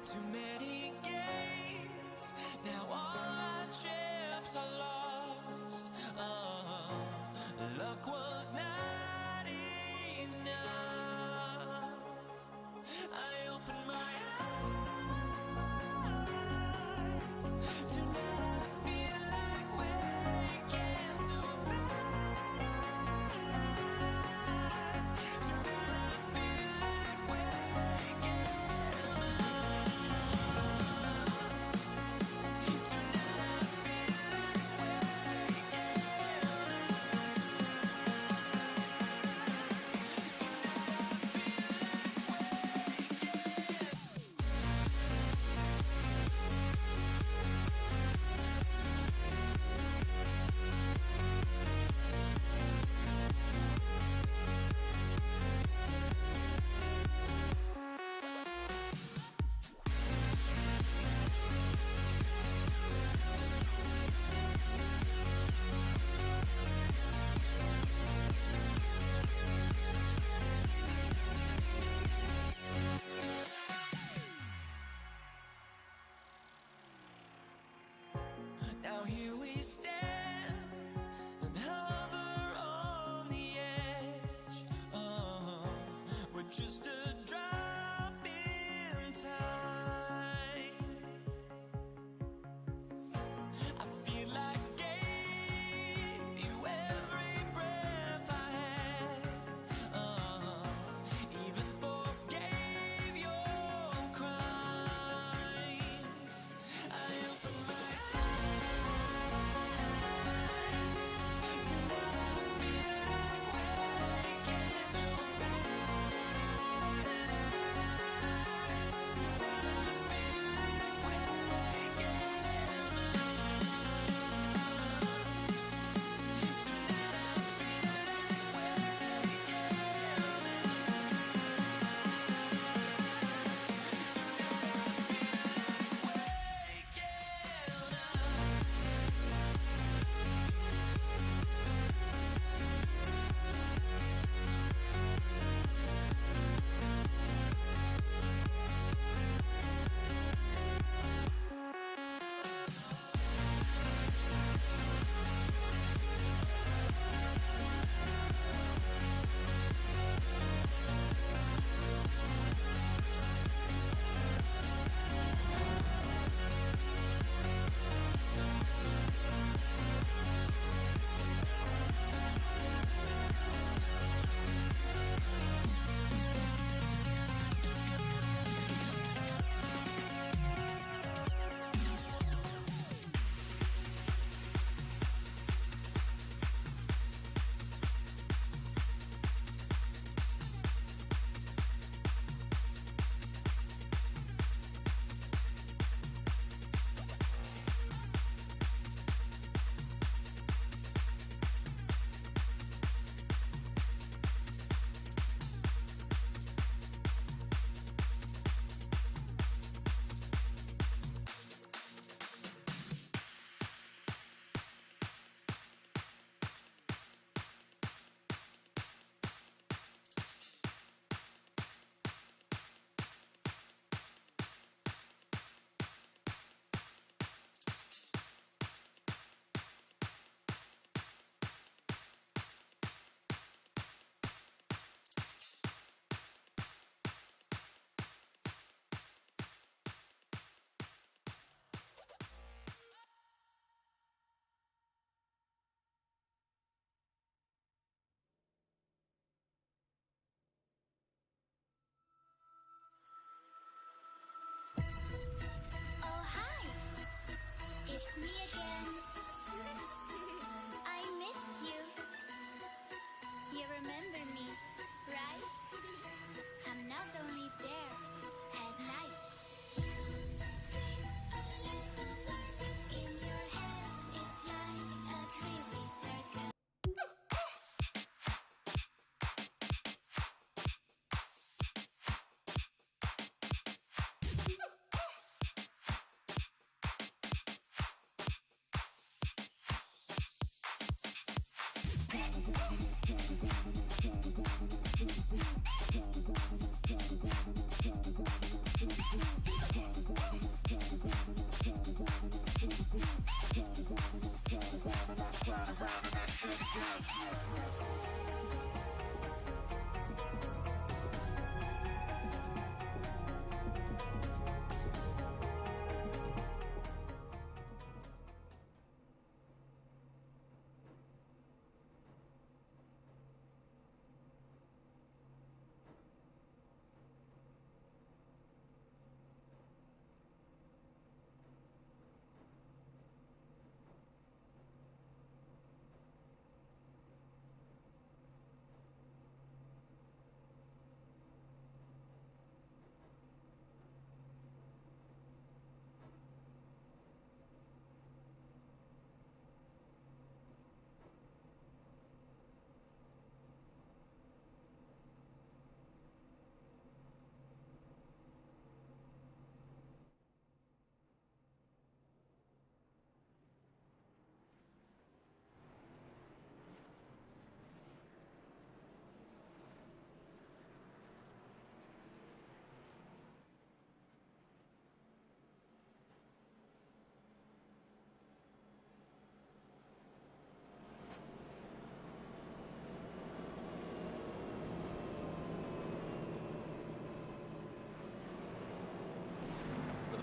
Too many games, now all our chips are lost. Luck was not enough. I opened my eyes. Tonight I feel like waking to life. Tonight I feel like waking up. Tonight I feel like waking Now here we stand and hover on the edge. We're just a drop in time. I feel like gave you every breath I had. Even forgave your crimes. I opened my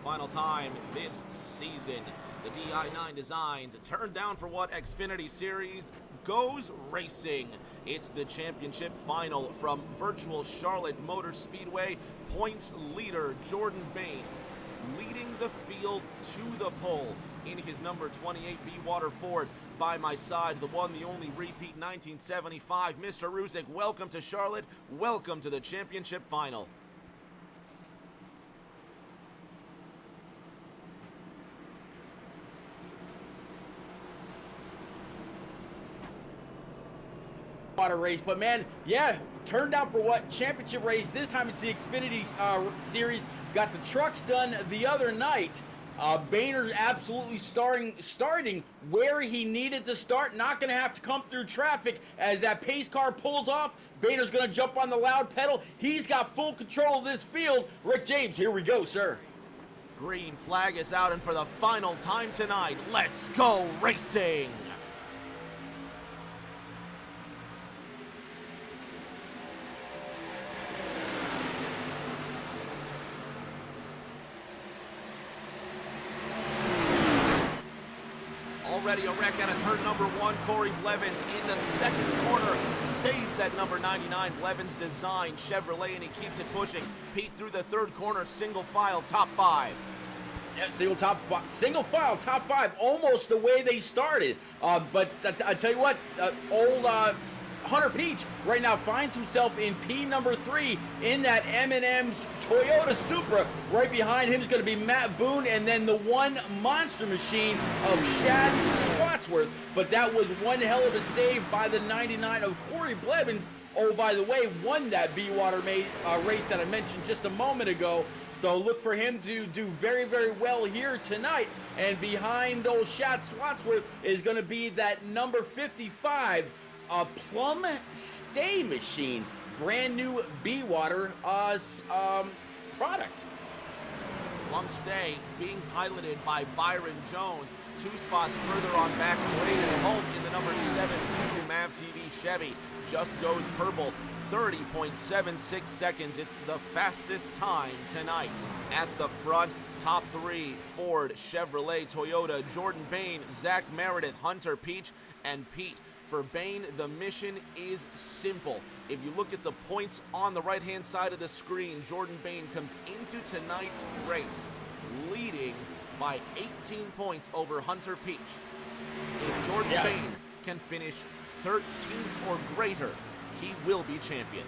final time this season. The di9 designs turned down for what Xfinity Series goes racing. It's the championship final from virtual Charlotte Motor Speedway. Points leader Jordan Bain leading the field to the pole in his number 28 B-Water Ford. By my side, the one, the only repeat 1975, Mr. Ruzick. Welcome to Charlotte. Welcome to the championship final. Water race, but man, yeah, turned out for what? Championship race. This time it's the Xfinity Series. Got the trucks done the other night. Boehner's absolutely starting where he needed to start. Not going to have to come through traffic as that pace car pulls off. Boehner's going to jump on the loud pedal. He's got full control of this field. Rick James, here we go, sir. Green flag is out, and for the final time tonight, let's go racing. Already a wreck out of turn number 1. Corey Blevins in the second corner saves that number 99 Blevins design Chevrolet, and he keeps it pushing. Pete through the third corner, single file, top 5. Yeah, single file, top 5, almost the way they started. But I tell you what, old Hunter Peach right now finds himself in P number 3 in that M&M's Toyota Supra. Right behind him is going to be Matt Boone, and then the one monster machine of Shad Swatsworth. But that was one hell of a save by the 99 of Corey Blevins. Oh, by the way, won that B-Water race that I mentioned just a moment ago. So look for him to do very, very well here tonight. And behind old Shad Swatsworth is going to be that number 55, a Plum Stay machine, brand new B-Water product. Plum Stay being piloted by Byron Jones. 2 spots further on back, Braden Holt in the number 7-2 MAV TV Chevy just goes purple. 30.76 seconds. It's the fastest time tonight. At the front, top 3, Ford, Chevrolet, Toyota, Jordan Bain, Zach Meredith, Hunter Peach, and Pete. For Bain, the mission is simple. If you look at the points on the right-hand side of the screen, Jordan Bain comes into tonight's race leading by 18 points over Hunter Peach. If Jordan Bain can finish 13th or greater, he will be champion.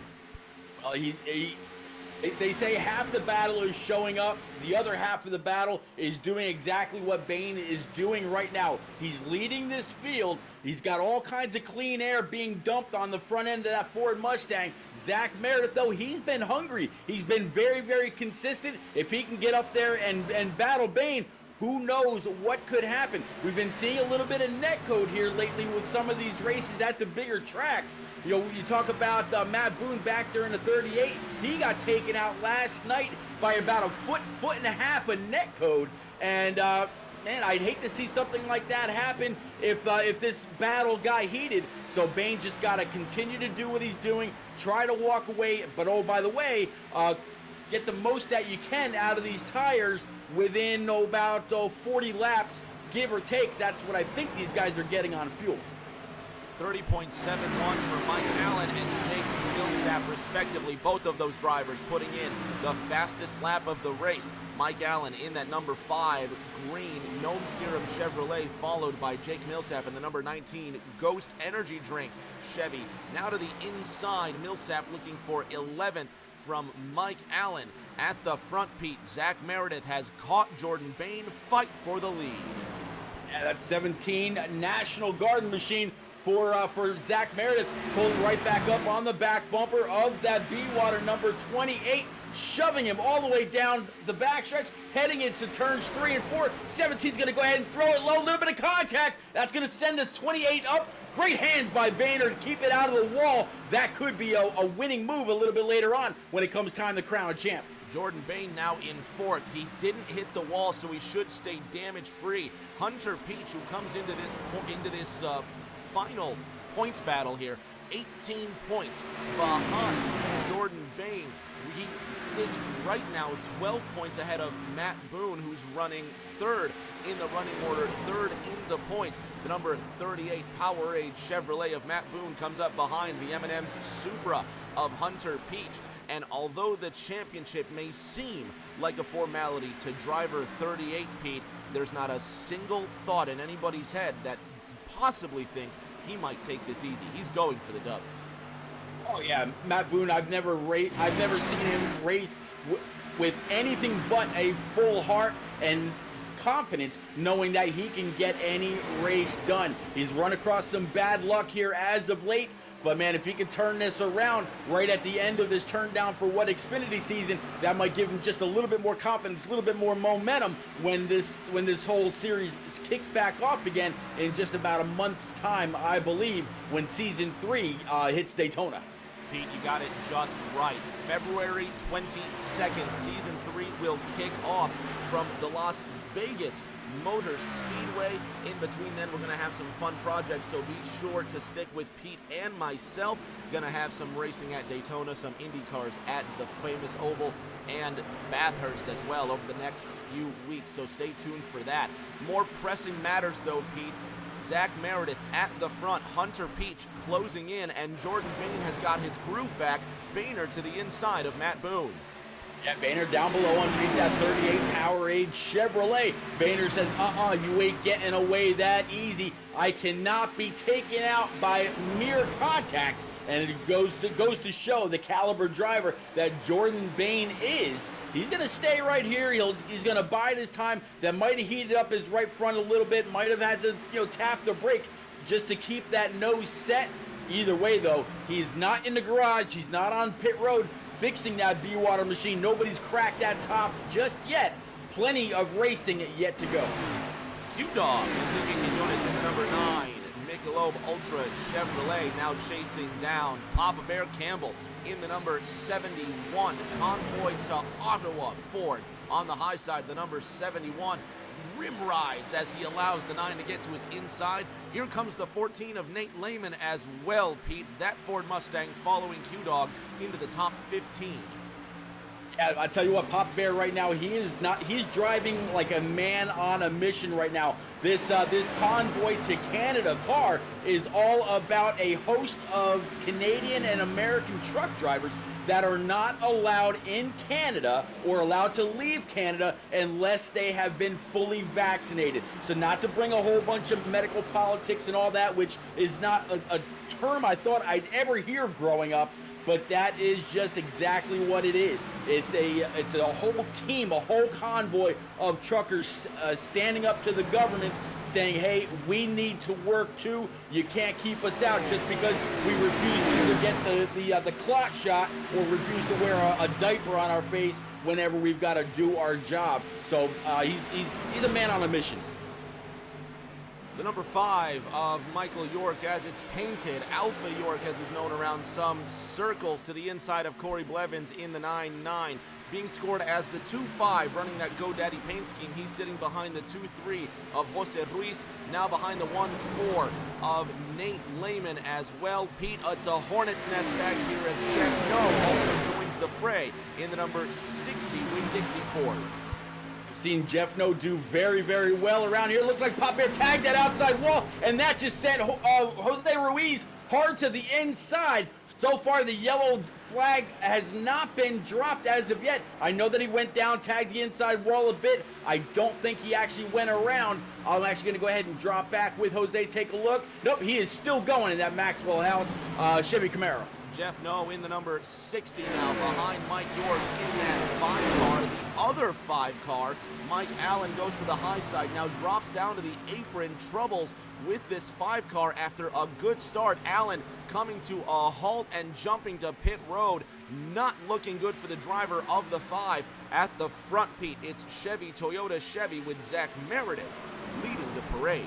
Well, they say half the battle is showing up. The other half of the battle is doing exactly what Bain is doing right now. He's leading this field. He's got all kinds of clean air being dumped on the front end of that Ford Mustang. Zach Meredith, though, he's been hungry. He's been very, very consistent. If he can get up there and battle Bain, who knows what could happen. We've been seeing a little bit of netcode here lately with some of these races at the bigger tracks. You know, you talk about Matt Boone back there in the 38. He got taken out last night by about a foot and a half of netcode. And, man, I'd hate to see something like that happen if this battle got heated. So Bain just got to continue to do what he's doing, try to walk away. But, oh, by the way, get the most that you can out of these tires within about 40 laps, give or take. That's what I think these guys are getting on fuel. 30.71 for Mike Allen and Jake Millsap, respectively. Both of those drivers putting in the fastest lap of the race. Mike Allen in that number 5 green Gnome Serum Chevrolet, followed by Jake Millsap in the number 19 Ghost Energy Drink Chevy. Now to the inside, Millsap looking for 11th from Mike Allen. At the front, Pete, Zach Meredith has caught Jordan Bain. Fight for the lead. Yeah, that's 17 National Guard machine for Zach Meredith, pulling right back up on the back bumper of that B-Water number 28, shoving him all the way down the backstretch, heading into turns 3 and 4. 17's going to go ahead and throw it low, a little bit of contact. That's going to send the 28 up. Great hands by Boehner to keep it out of the wall. That could be a winning move a little bit later on when it comes time to crown a champ. Jordan Bain now in 4th. He didn't hit the wall, so he should stay damage-free. Hunter Peach, who comes into this final points battle here, 18 points behind Jordan Bain. He sits right now 12 points ahead of Matt Boone, who's running third in the running order, third in the points. The number 38 Powerade Chevrolet of Matt Boone comes up behind the M&M's Supra of Hunter Peach. And although the championship may seem like a formality to driver 38, Pete, there's not a single thought in anybody's head that possibly thinks he might take this easy. He's going for the dub. Oh yeah, Matt Boone. I've never seen him race with anything but a full heart and confidence, knowing that he can get any race done. He's run across some bad luck here as of late, but man, if he can turn this around right at the end of this turn down for what Xfinity season, that might give him just a little bit more confidence, a little bit more momentum when this whole series kicks back off again in just about a month's time, I believe, when season 3 hits Daytona. Pete, you got it just right. February 22nd, season 3 will kick off from the Las Vegas Motor Speedway. In between then, we're going to have some fun projects, so be sure to stick with Pete and myself. Going to have some racing at Daytona, some Indy cars at the famous Oval, and Bathurst as well over the next few weeks, so stay tuned for that. More pressing matters though, Pete. Zach Meredith at the front, Hunter Peach closing in, and Jordan Bain has got his groove back. Boehner to the inside of Matt Boone. Yeah, Boehner down below underneath that 38 Powerade Chevrolet. Boehner says, you ain't getting away that easy. I cannot be taken out by mere contact. And it goes to show the caliber driver that Jordan Bain is. He's going to stay right here. He's going to bide his time. That might have heated up his right front a little bit. Might have had to, tap the brake just to keep that nose set. Either way, though, he's not in the garage. He's not on pit road fixing that B-Water machine. Nobody's cracked that top just yet. Plenty of racing yet to go. Q-Dog Enrique Quinones in the number 9. Michelob Ultra Chevrolet now chasing down Papa Bear Campbell in the number 71. Convoy to Ottawa Ford on the high side, the number 71. Rim rides as he allows the 9 to get to his inside. Here comes the 14 of Nate Lehman as well, Pete. That Ford Mustang following Q-Dog into the top 15. Yeah, I tell you what, Papa Bear right now, he's driving like a man on a mission right now. This Convoy to Canada car is all about a host of Canadian and American truck drivers that are not allowed in Canada or allowed to leave Canada unless they have been fully vaccinated. So not to bring a whole bunch of medical politics and all that, which is not a term I thought I'd ever hear growing up, but that is just exactly what it is. It's a whole team, a whole convoy of truckers standing up to the government saying, hey, we need to work too. You can't keep us out just because we refuse to either get the clot shot or refuse to wear a diaper on our face whenever we've got to do our job. So he's a man on a mission. The number 5 of Michael York as it's painted, Alpha York as he's known around some circles, to the inside of Corey Blevins in the 9-9. Being scored as the 2-5, running that GoDaddy paint scheme. He's sitting behind the 2-3 of Jose Ruiz, now behind the 1-4 of Nate Lehman as well. Pete, it's a hornet's nest back here as Jeff No also joins the fray in the number 60 Winn-Dixie Ford. Seen Jeff No do very, very well around here. Looks like Pop Bear tagged that outside wall, and that just sent Jose Ruiz hard to the inside. So far, the yellow flag has not been dropped as of yet. I know that he went down, tagged the inside wall a bit. I don't think he actually went around. I'm actually going to go ahead and drop back with Jose. Take a look. Nope, he is still going in that Maxwell House Chevy Camaro. Jeff No in the number 60 now, behind Mike York in that 5 car. The other 5 car, Mike Allen, goes to the high side, now drops down to the apron. Troubles with this 5 car after a good start. Allen coming to a halt and jumping to pit road. Not looking good for the driver of the 5 at the front, Pete. It's Toyota Chevy with Zach Meredith leading the parade.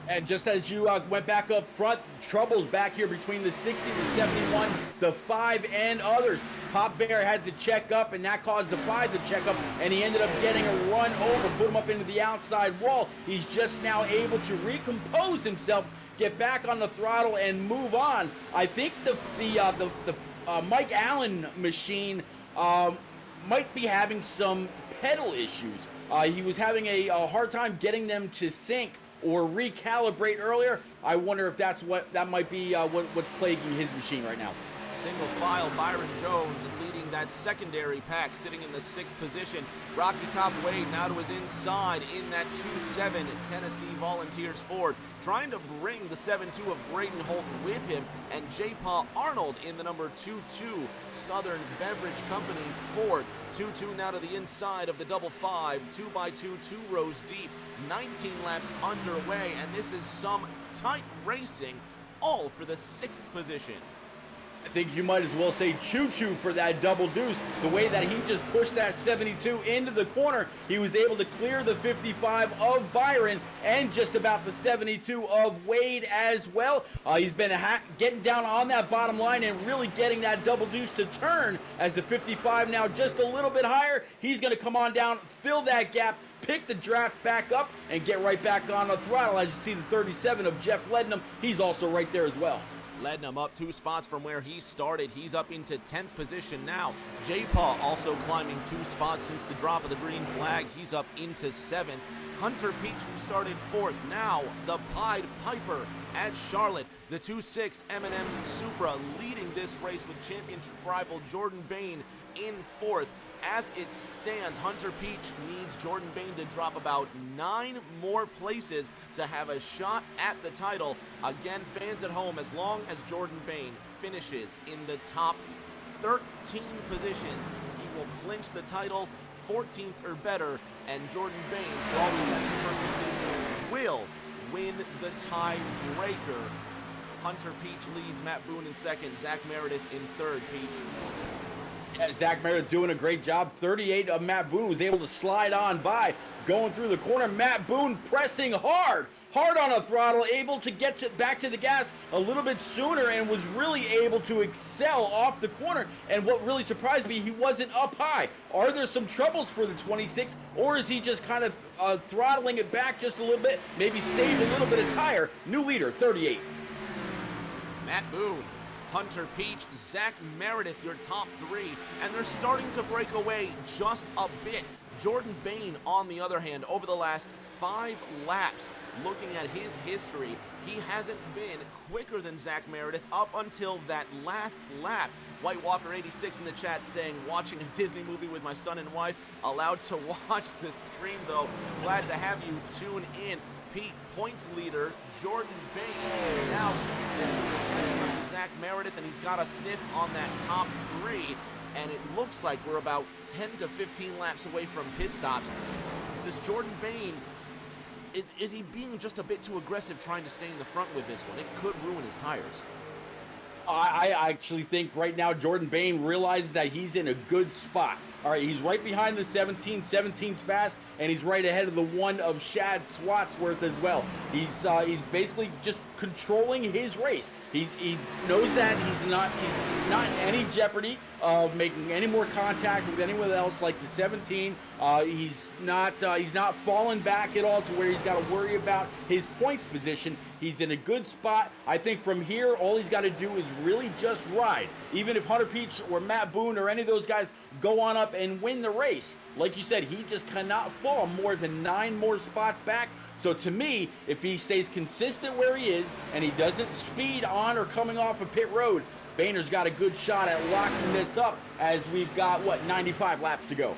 And just as you went back up front, troubles back here between the 60, the 71, the 5, and others. Pop Bear had to check up, and that caused the 5 to check up, and he ended up getting a run over, put him up into the outside wall. He's just now able to recompose himself, get back on the throttle, and move on. I think the Mike Allen machine might be having some pedal issues. He was having a hard time getting them to sync or recalibrate earlier. I wonder if that might be what's plaguing his machine right now. Single file, Byron Jones leading that secondary pack, sitting in the 6th position. Rocky Top Wade now to his inside in that 2-7 Tennessee Volunteers Ford, trying to bring the 7-2 of Braden Holton with him, and J. Paul Arnold in the number 2-2 Southern Beverage Company Ford. 2-2 now to the inside of the double 5, 2x2, 2 rows deep, 19 laps underway, and this is some tight racing, all for the 6th position. I think you might as well say choo-choo for that double deuce. The way that he just pushed that 72 into the corner, he was able to clear the 55 of Byron and just about the 72 of Wade as well. He's been getting down on that bottom line and really getting that double deuce to turn as the 55 now just a little bit higher. He's going to come on down, fill that gap, pick the draft back up, and get right back on the throttle. As you see the 37 of Jeff Lednam, he's also right there as well. Lednam up 2 spots from where he started. He's up into 10th position now. J-Paw also climbing 2 spots since the drop of the green flag. He's up into 7th. Hunter Peach, who started 4th, now the Pied Piper at Charlotte. The 2-6 M&M's Supra leading this race with championship rival Jordan Bain in 4th. As it stands, Hunter Peach needs Jordan Bain to drop about 9 more places to have a shot at the title. Again, fans at home, as long as Jordan Bain finishes in the top 13 positions, he will clinch the title, 14th or better, and Jordan Bain, for all intents and purposes, will win the tiebreaker. Hunter Peach leads, Matt Boone in 2nd, Zach Meredith in 3rd. Pete. Yeah, Zach Meredith doing a great job. 38 of Matt Boone was able to slide on by, going through the corner. Matt Boone pressing hard on the throttle, able to get back to the gas a little bit sooner, and was really able to excel off the corner. And what really surprised me, he wasn't up high. Are there some troubles for the 26, or is he just kind of throttling it back just a little bit, maybe save a little bit of tire? New leader, 38. Matt Boone, Hunter Peach, Zach Meredith, your top 3, and they're starting to break away just a bit. Jordan Bain, on the other hand, over the last 5 laps, looking at his history, he hasn't been quicker than Zach Meredith up until that last lap. White Walker 86 in the chat saying, watching a Disney movie with my son and wife, allowed to watch the stream though. Glad to have you tune in. Pete, points leader, Jordan Bain, now consistently catching up to Zach Meredith, and he's got a sniff on that top 3, and it looks like we're about 10 to 15 laps away from pit stops. Does Jordan Bain, is he being just a bit too aggressive trying to stay in the front with this one? It could ruin his tires. I actually think right now Jordan Bain realizes that he's in a good spot. All right, he's right behind the 17. 17's fast, and he's right ahead of the 1 of Shad Swatsworth as well. He's basically just controlling his race. He knows that he's not in any jeopardy of making any more contact with anyone else like the 17. He's not falling back at all to where he's got to worry about his points position. He's in a good spot. I think from here, all he's got to do is really just ride. Even if Hunter Peach or Matt Boone or any of those guys go on up and win the race, like you said, he just cannot fall more than 9 more spots back. So to me, if he stays consistent where he is and he doesn't speed on or coming off of pit road, Boehner's got a good shot at locking this up as we've got, 95 laps to go.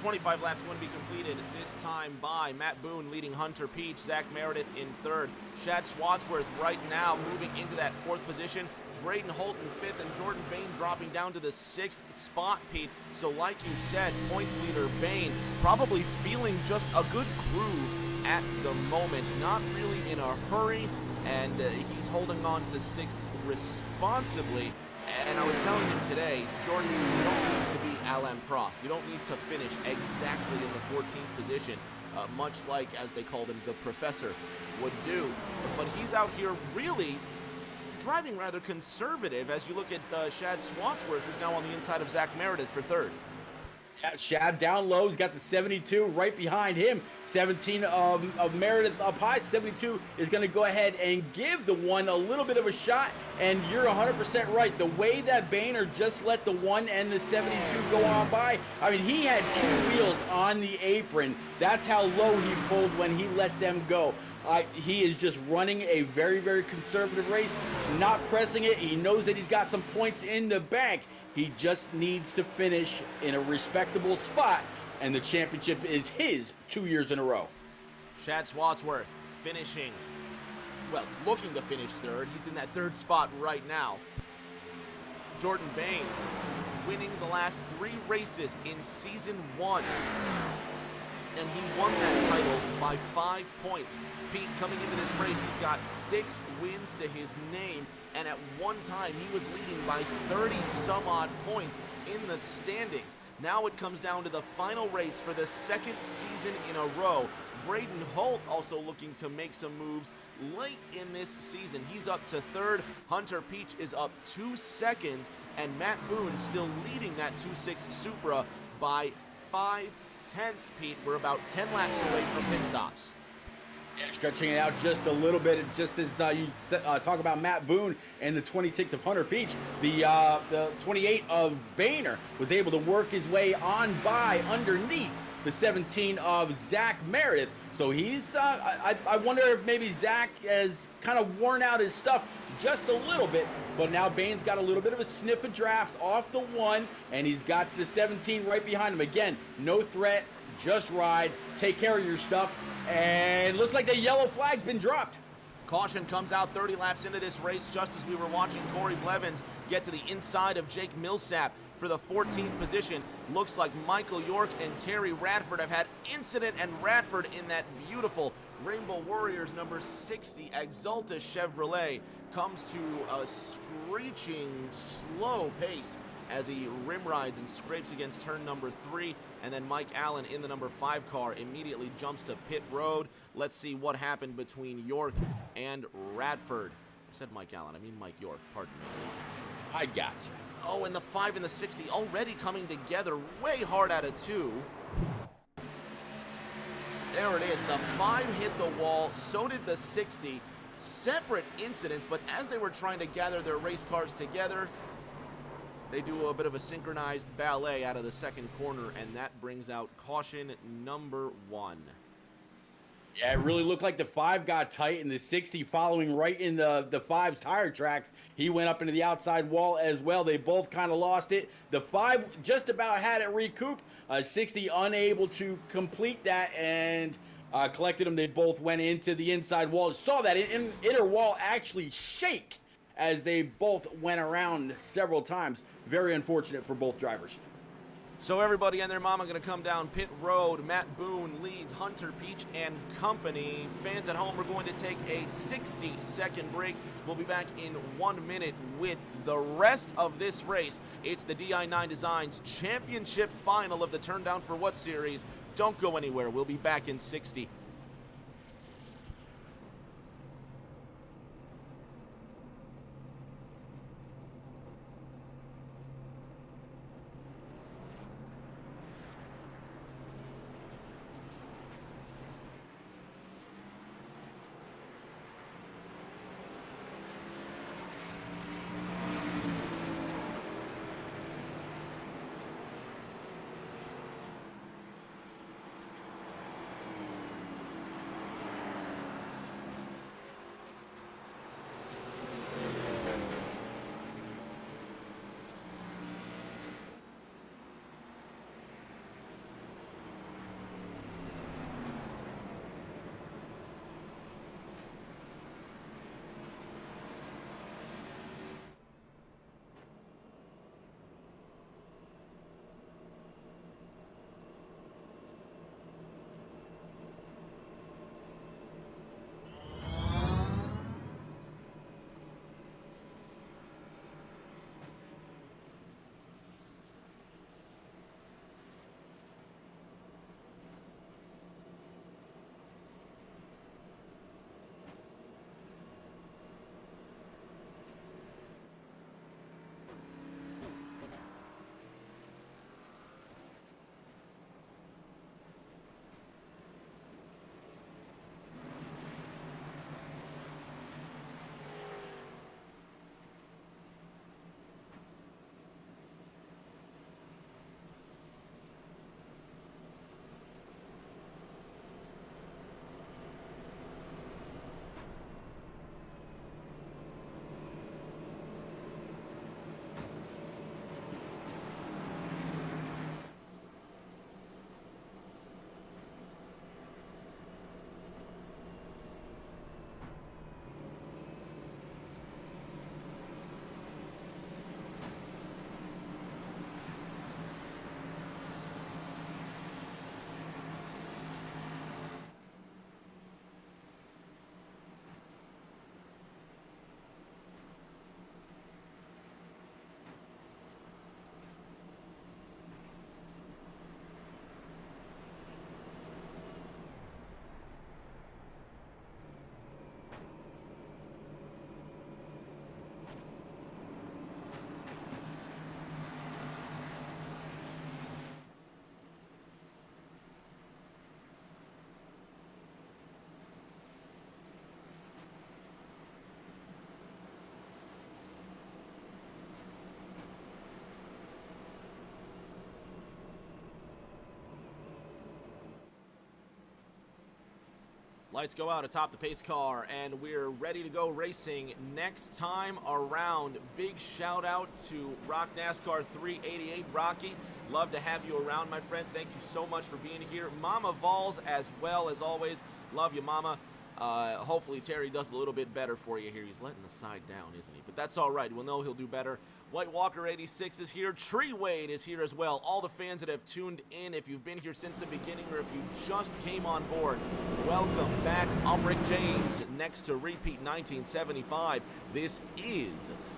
25 laps going to be completed this time by Matt Boone leading Hunter Peach, Zach Meredith in 3rd, Shad Swatsworth right now moving into that 4th position, Braden Holton 5th, and Jordan Bain dropping down to the 6th spot, Pete. So like you said, points leader Bain probably feeling just a good groove at the moment, not really in a hurry, and he's holding on to 6th responsibly. And I was telling him today, Jordan, you don't need to be Alain Prost. You don't need to finish exactly in the 14th position, much like, as they called him, the professor would do. But he's out here really driving rather conservative as you look at Shad Swansworth, who's now on the inside of Zach Meredith for 3rd. Yeah, Shad down low. He's got the 72 right behind him. 17 of Meredith up high. 72 is going to go ahead and give the one a little bit of a shot. And you're 100% right. The way that Boehner just let the one and the 72 go on by, I mean, he had two wheels on the apron. That's how low he pulled when he let them go. He is just running a very, very conservative race, not pressing it. He knows that he's got some points in the bank. He just needs to finish in a respectable spot, and the championship is his 2 years in a row. Shad Swadsworth finishing, well, looking to finish third. He's in that third spot right now. Jordan Bayne winning the last 3 races in season 1. And he won that title by 5 points. Pete, coming into this race, he's got 6 wins to his name, and at one time he was leading by 30 some odd points in the standings. Now it comes down to the final race for the 2nd season in a row. Braden Holt also looking to make some moves late in this season. He's up to 3rd. Hunter Peach is up 2 seconds, and Matt Boone still leading that 2-6 Supra by 5 tenths. Pete, we're about 10 laps away from pit stops. Yeah, stretching it out just a little bit, just as you talk about Matt Boone and the 26 of Hunter Peach, the 28 of Boehner was able to work his way on by underneath the 17 of Zach Meredith. So he's, I wonder if maybe Zach has kind of worn out his stuff just a little bit, but now Bane's got a little bit of a sniff of draft off the 1, and he's got the 17 right behind him. Again, no threat, just ride, take care of your stuff, and looks like the yellow flag's been dropped. Caution comes out 30 laps into this race, just as we were watching Corey Blevins get to the inside of Jake Millsap for the 14th position. Looks like Michael York and Terry Radford have had incident, and Radford in that beautiful Rainbow Warriors number 60 Exalta Chevrolet comes to a screeching slow pace as he rim rides and scrapes against turn number 3, and then Mike Allen in the number 5 car immediately jumps to pit road. Let's see what happened between York and Radford. I said Mike Allen, I mean Mike York, pardon me. I got you. Oh, and the 5 and the 60 already coming together way hard out of 2. There it is, the 5 hit the wall, so did the 60. Separate incidents, but as they were trying to gather their race cars together, they do a bit of a synchronized ballet out of the second corner, and that brings out caution number 1. Yeah, it really looked like the 5 got tight, and the 60 following right in the 5's tire tracks. He went up into the outside wall as well. They both kind of lost it. The 5 just about had it recouped. 60 unable to complete that and collected them. They both went into the inside wall. Saw that inner wall actually shake as they both went around several times. Very unfortunate for both drivers. So everybody and their mama going to come down pit road. Matt Boone leads Hunter Peach and company. Fans at home, we're going to take a 60-second break. We'll be back in 1 minute with the rest of this race. It's the di9 Designs Championship Final of the Turn Down for What series. Don't go anywhere. We'll be back in 60. Lights go out atop the pace car, and we're ready to go racing next time around. Big shout out to Rock NASCAR 388. Rocky, love to have you around, my friend. Thank you so much for being here. Mama Vols, as well as always. Love you, Mama. Hopefully Terry does a little bit better for you here. He's letting the side down, isn't he? But that's all right. We'll know he'll do better. White Walker 86 is here. Tree Wade is here as well. All the fans that have tuned in, if you've been here since the beginning or if you just came on board, welcome back. I'm Rick James, next to repeat 1975. This is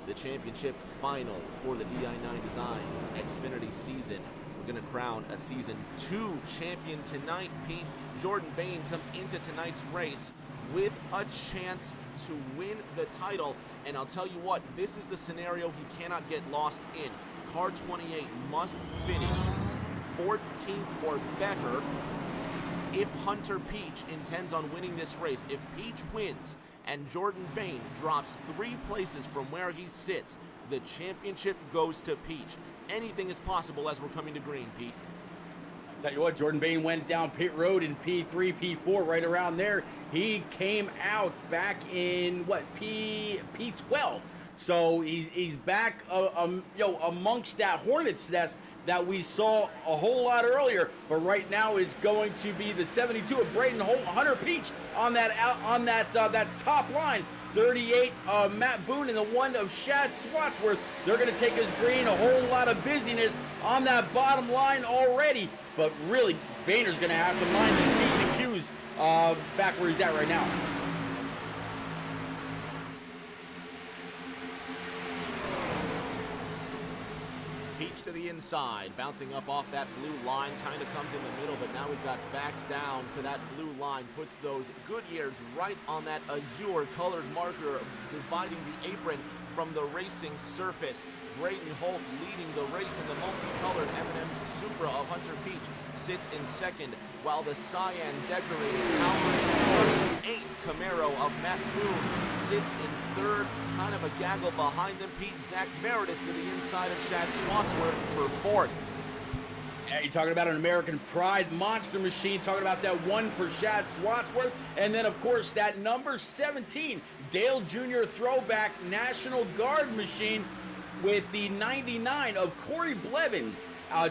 the championship final for the di9 Designs Xfinity season. We're going to crown a Season 2 champion tonight, Pete. Jordan Bain comes into tonight's race with a chance to win the title. And I'll tell you what, this is the scenario he cannot get lost in. Car 28 must finish 14th or better if Hunter Peach intends on winning this race. If Peach wins and Jordan Bain drops 3 places from where he sits, the championship goes to Peach. Anything is possible as we're coming to green, Pete. Tell you what, Jordan Bain went down pit road in P3, P4, right around there. He came out back in P12. So he's back, amongst that hornet's nest that we saw a whole lot earlier. But right now it's going to be the 72 of Braden Hunter Peach on that top line. 38, Matt Boone, and the 1 of Shad Swatsworth. They're going to take us green. A whole lot of busyness on that bottom line already. But really, Boehner's going to have to mind his P's and Q's back where he's at right now. Peach to the inside, bouncing up off that blue line, kind of comes in the middle, but now he's got back down to that blue line, puts those Goodyears right on that azure colored marker, dividing the apron from the racing surface. Braden Holt leading the race in the multicolored M&M's Supra of Hunter Peach sits in second, while the cyan decorated Power 48 Camaro of Matt Boone sits in third. Kind of a gaggle behind them. Pete, Zach Meredith to the inside of Shad Swatsworth for fourth. Yeah, you're talking about an American Pride monster machine, talking about that 1 for Shad Swatsworth, and then, of course, that number 17 Dale Jr. throwback National Guard machine with the 99 of Corey Blevins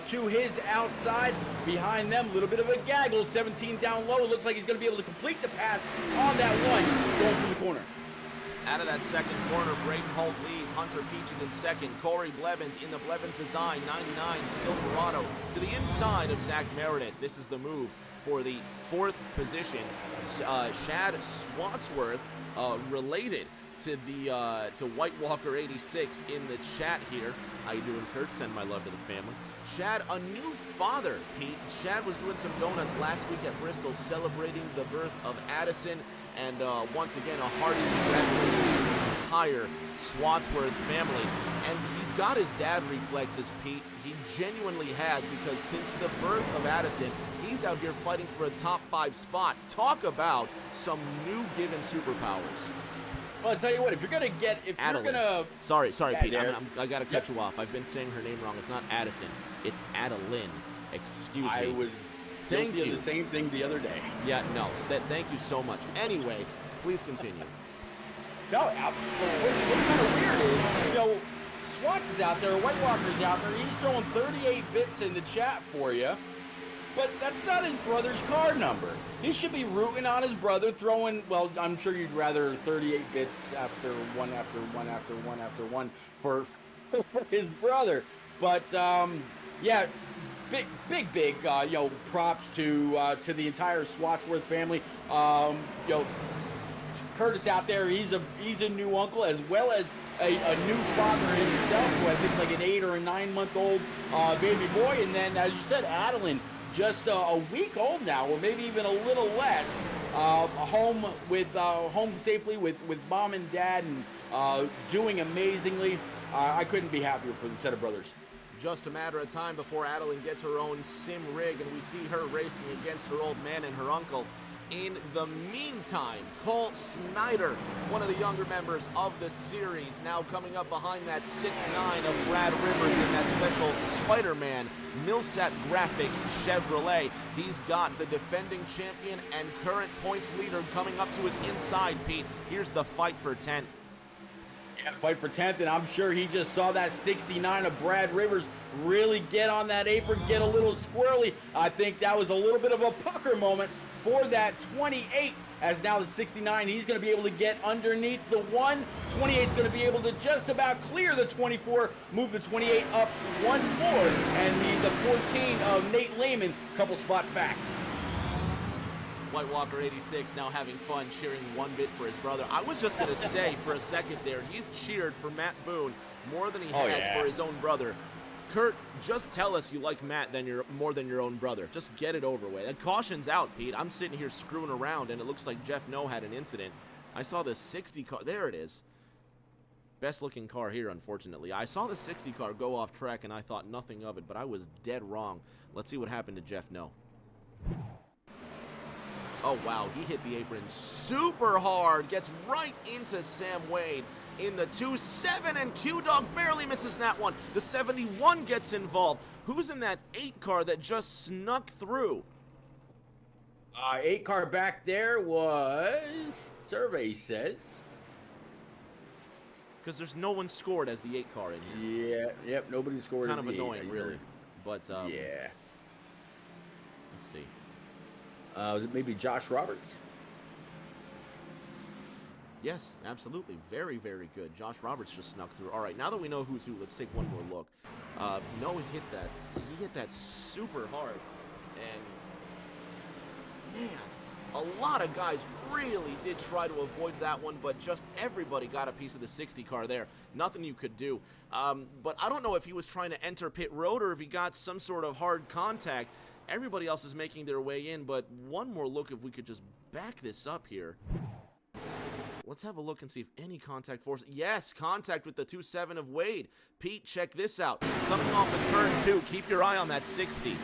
to his outside. Behind them, a little bit of a gaggle. 17 down low. Looks like he's going to be able to complete the pass on that 1 going through the corner. Out of that second corner, Braden Holt leads. Hunter Peach is in second. Corey Blevins in the Blevins Design 99 Silverado to the inside of Zach Meredith. This is the move for the 4th position. Shad Swatsworth, related to the to White Walker 86 in the chat here. How you doing, Kurt? Send my love to the family. Shad, a new father, Pete. Shad was doing some donuts last week at Bristol, celebrating the birth of Addison. And once again, a hearty congratulations to the entire Swatsworth family. And he's got his dad reflexes, Pete. He genuinely has, because since the birth of Addison, he's out here fighting for a top 5 spot. Talk about some new given superpowers. Well, I'll tell you what, if you're going to... Sorry, yeah, Pete, I got to cut you off. I've been saying her name wrong. It's not Addison. It's Adeline. Excuse me. I was guilty of the same thing the other day. Yeah, no, thank you so much. Anyway, please continue. No, what's kind of weird is, Swats is out there, White Walker's out there, he's throwing 38 bits in the chat for you, but that's not his brother's car number. He should be rooting on his brother, throwing, well, I'm sure you'd rather 38 bits after one after one after one after one for his brother. But, yeah, big, props to the entire Swatsworth family. Curtis out there, he's a new uncle, as well as a new father himself, who I think like an 8 or a 9-month-old baby boy. And then, as you said, Adeline, just a week old now, or maybe even a little less, home safely with mom and dad, and doing amazingly. I couldn't be happier for the set of brothers. Just a matter of time before Adeline gets her own sim rig, and we see her racing against her old man and her uncle. In the meantime, Cole Snyder, one of the younger members of the series, now coming up behind that 6'9" of Brad Rivers in that special Spider-Man Millsap Graphics Chevrolet. He's got the defending champion and current points leader coming up to his inside, Pete. Here's the fight for 10th. Yeah, fight for 10th, and I'm sure he just saw that 69 of Brad Rivers really get on that apron, get a little squirrely. I think that was a little bit of a pucker moment for that 28, as now the 69, he's going to be able to get underneath the 1. 28 is going to be able to just about clear the 24, move the 28 up one more, and the 14 of Nate Lehman, a couple spots back. White Walker 86 now having fun cheering one bit for his brother. I was just going to say for a second there, he's cheered for Matt Boone more than he has for his own brother. Kurt, just tell us you like Matt more than your own brother. Just get it over with. And caution's out, Pete. I'm sitting here screwing around, and it looks like Jeff No had an incident. I saw the 60 car. There it is. Best-looking car here, unfortunately. I saw the 60 car go off track, and I thought nothing of it, but I was dead wrong. Let's see what happened to Jeff No. Oh, wow. He hit the apron super hard. Gets right into Sam Wade in the 2-7, and Q-Dog barely misses that one. The 71 gets involved. Who's in that 8 car that just snuck through? 8 car back there was, survey says. Because there's no one scored as the 8 car in here. Yeah, yep, nobody scored Kind as of the annoying, 8, really. But, yeah. Let's see. Was it maybe Josh Roberts? Yes, absolutely. Very, very good. Josh Roberts just snuck through. All right, now that we know who's who, let's take one more look. No, he hit that. He hit that super hard. And, man, a lot of guys really did try to avoid that one, but just everybody got a piece of the 60 car there. Nothing you could do. But I don't know if he was trying to enter pit road or if he got some sort of hard contact. Everybody else is making their way in, but one more look if we could just back this up here. Let's have a look and see if any contact force. Yes, contact with the 2-7 of Wade. Pete, check this out. Coming off of turn 2. Keep your eye on that 60.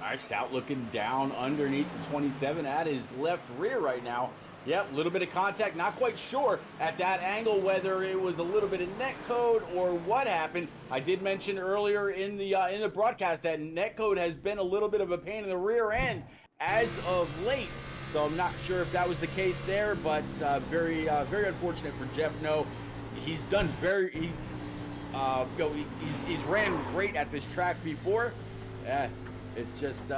All right, Stout looking down underneath the 27 at his left rear right now. Yep, a little bit of contact. Not quite sure at that angle whether it was a little bit of net code or what happened. I did mention earlier in the broadcast that net code has been a little bit of a pain in the rear end as of late. So I'm not sure if that was the case there, but very unfortunate for Jeff No. He's done he's ran great at this track before. It's just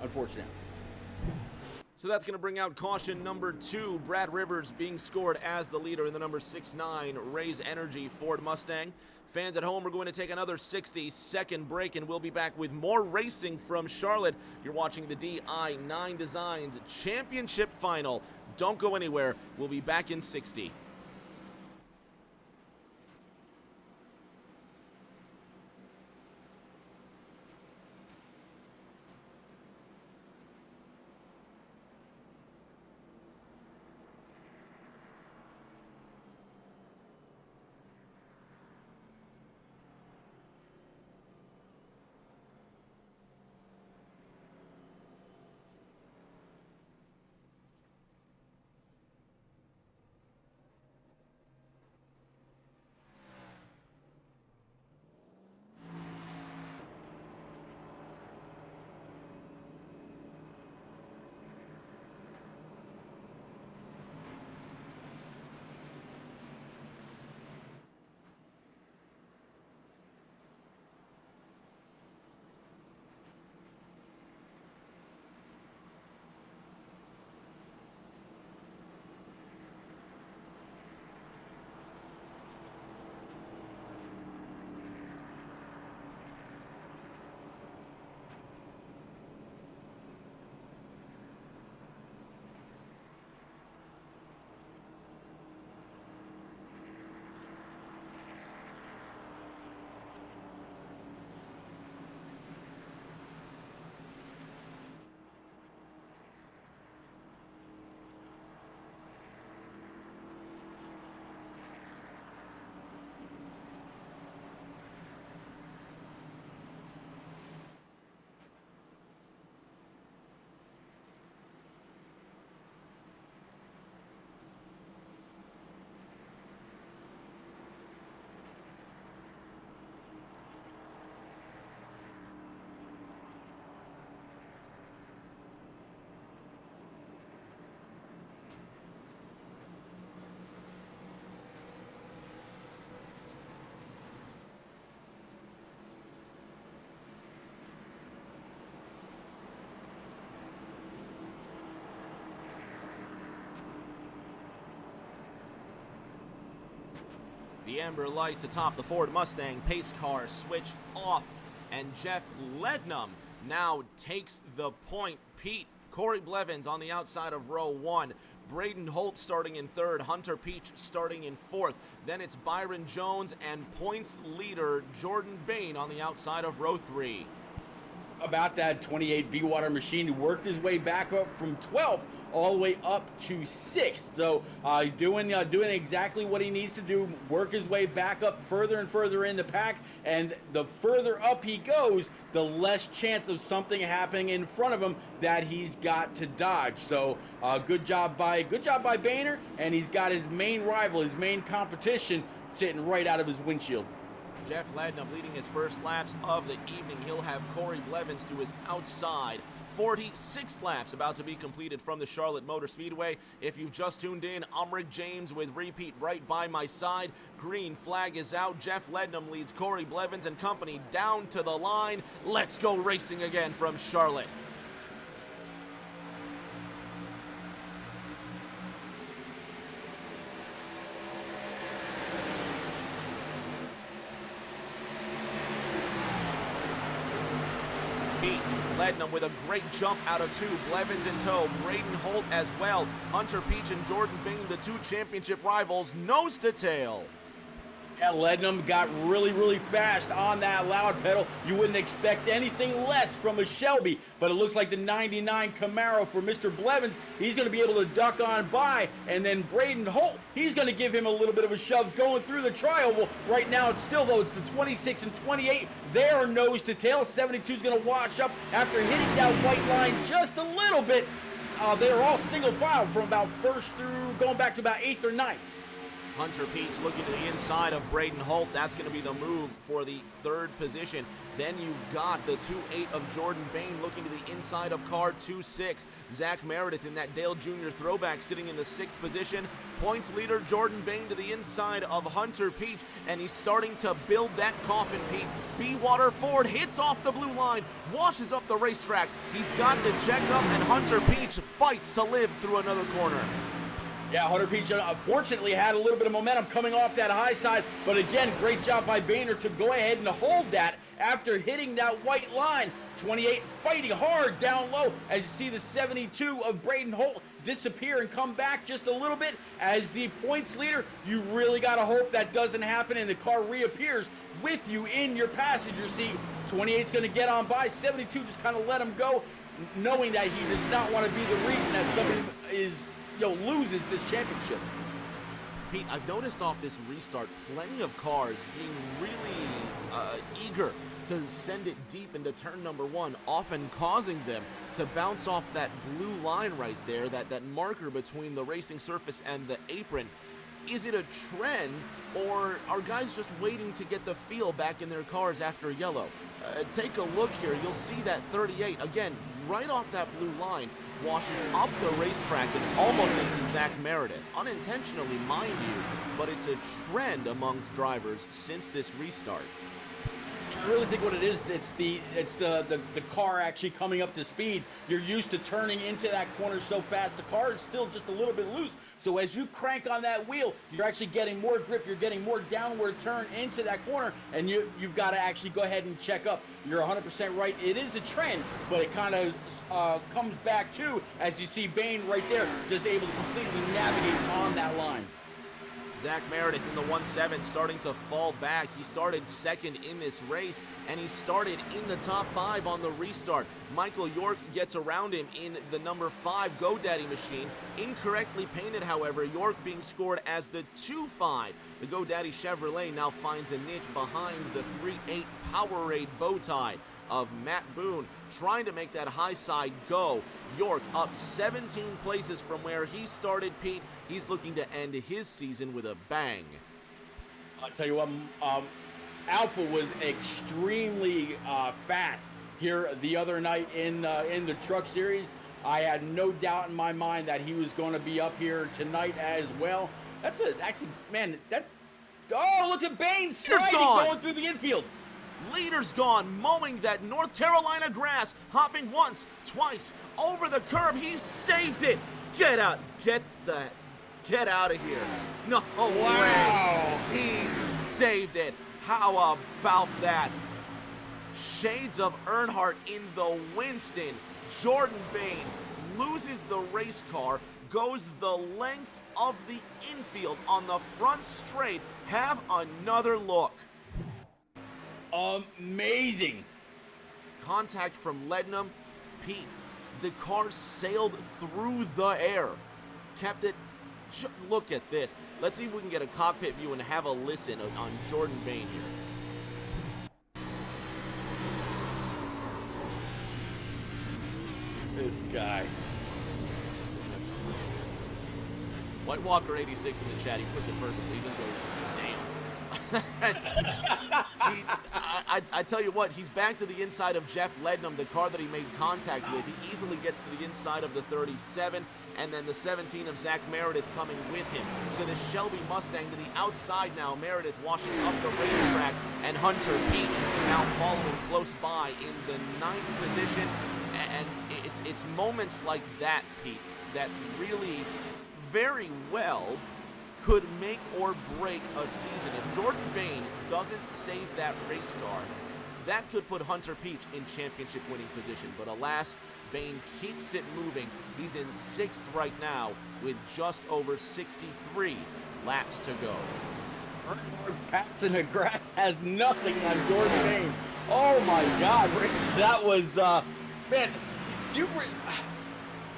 unfortunate. So that's going to bring out caution number 2. Brad Rivers being scored as the leader in the number 6'9" Raise Energy Ford Mustang. Fans at home are going to take another 60-second break, and we'll be back with more racing from Charlotte. You're watching the di9 Designs Championship Final. Don't go anywhere. We'll be back in 60. The amber lights atop the Ford Mustang pace car switch off, and Jeff Lednum now takes the point. Pete, Corey Blevins on the outside of row 1. Braden Holt starting in 3rd, Hunter Peach starting in 4th. Then it's Byron Jones and points leader Jordan Bain on the outside of row 3. About that 28 B-Water machine, who worked his way back up from 12th all the way up to 6th. So doing exactly what he needs to do, work his way back up further and further in the pack. And the further up he goes, the less chance of something happening in front of him that he's got to dodge. So good job by Boehner, and he's got his main rival, his main competition, sitting right out of his windshield. Jeff Lednum leading his first laps of the evening. He'll have Corey Blevins to his outside. 46 laps about to be completed from the Charlotte Motor Speedway. If you've just tuned in, I'm Rick James with Repeat right by my side. Green flag is out. Jeff Lednum leads Corey Blevins and company down to the line. Let's go racing again from Charlotte. Pete Lednum with a great jump out of 2. Blevins in tow. Braden Holt as well. Hunter Peach and Jordan Bain, the 2 championship rivals, nose to tail. Yeah, Lednum got really fast on that loud pedal. You wouldn't expect anything less from a Shelby, but it looks like the 99 Camaro for Mr. Blevins, he's going to be able to duck on by, and then Braden Holt, he's going to give him a little bit of a shove going through the tri-oval. Right now, it's still, though, it's the 26 and 28. They are nose to tail. 72 is going to wash up after hitting that white line just a little bit. They are all single file from about 1st through going back to about 8th or 9th. Hunter Peach looking to the inside of Braden Holt. That's going to be the move for the 3rd position. Then you've got the 2-8 of Jordan Bain looking to the inside of car 2-6. Zach Meredith in that Dale Jr. throwback sitting in the 6th position. Points leader Jordan Bain to the inside of Hunter Peach, and he's starting to build that coffin, Pete. B-Water Ford hits off the blue line, washes up the racetrack. He's got to check up, and Hunter Peach fights to live through another corner. Yeah, Hunter Peach unfortunately had a little bit of momentum coming off that high side, but again, great job by Boehner to go ahead and hold that after hitting that white line. 28 fighting hard down low as you see the 72 of Braden Holt disappear and come back just a little bit as the points leader. You really got to hope that doesn't happen and the car reappears with you in your passenger seat. 28's going to get on by. 72 just kind of let him go, knowing that he does not want to be the reason that somebody loses this championship. Pete, I've noticed off this restart plenty of cars being really eager to send it deep into turn number 1, often causing them to bounce off that blue line right there, that marker between the racing surface and the apron. Is it a trend, or are guys just waiting to get the feel back in their cars after yellow? Take a look here. You'll see that 38, again, right off that blue line, washes up the racetrack and almost into Zach Meredith. Unintentionally, mind you, but it's a trend amongst drivers since this restart. I really think what it is, it's the car actually coming up to speed. You're used to turning into that corner so fast. The car is still just a little bit loose. So as you crank on that wheel, you're actually getting more grip. You're getting more downward turn into that corner, and you've got to actually go ahead and check up. You're 100% right. It is a trend, but it kind of comes back too as you see Bain right there just able to completely navigate on that line. Zach Meredith in the 1-7 starting to fall back. He started 2nd in this race, and he started in the top 5 on the restart. Michael York gets around him in the number 5 GoDaddy machine. Incorrectly painted, however, York being scored as the 2-5. The GoDaddy Chevrolet now finds a niche behind the 3-8 Powerade bow tie of Matt Boone, trying to make that high side go. York up 17 places from where he started, Pete. He's looking to end his season with a bang. I'll tell you what, Alpha was extremely fast here the other night in the Truck Series. I had no doubt in my mind that he was going to be up here tonight as well. Oh, look at Bain sliding going through the infield. Leader's gone, mowing that North Carolina grass, hopping once, twice, over the curb. He saved it. Get out. Get that. Get out of here. No Wow. way. He saved it. How about that? Shades of Earnhardt in the Winston. Jordan Bayne loses the race car, goes the length of the infield on the front straight. Have another look. Amazing. Contact from Lednam. Pete, the car sailed through the air. Kept it. Look at this. Let's see if we can get a cockpit view and have a listen on Jordan Bayne here. This guy. White Walker 86 in the chat. He puts it perfectly. He just goes, damn. I tell you what, he's back to the inside of Jeff Lednam, the car that he made contact with. He easily gets to the inside of the 37, and then the 17 of Zach Meredith coming with him. So the Shelby Mustang to the outside now. Meredith washing up the racetrack, and Hunter Peach now following close by in the 9th position. And it's moments like that, Pete, that really very well could make or break a season. If Jordan Bayne doesn't save that race car, that could put Hunter Peach in championship winning position. But alas, Bayne keeps it moving. He's in 6th right now with just over 63 laps to go. Earnhardt's passing the grass has nothing on Jordan Bayne. Oh my God, Rick, that was man.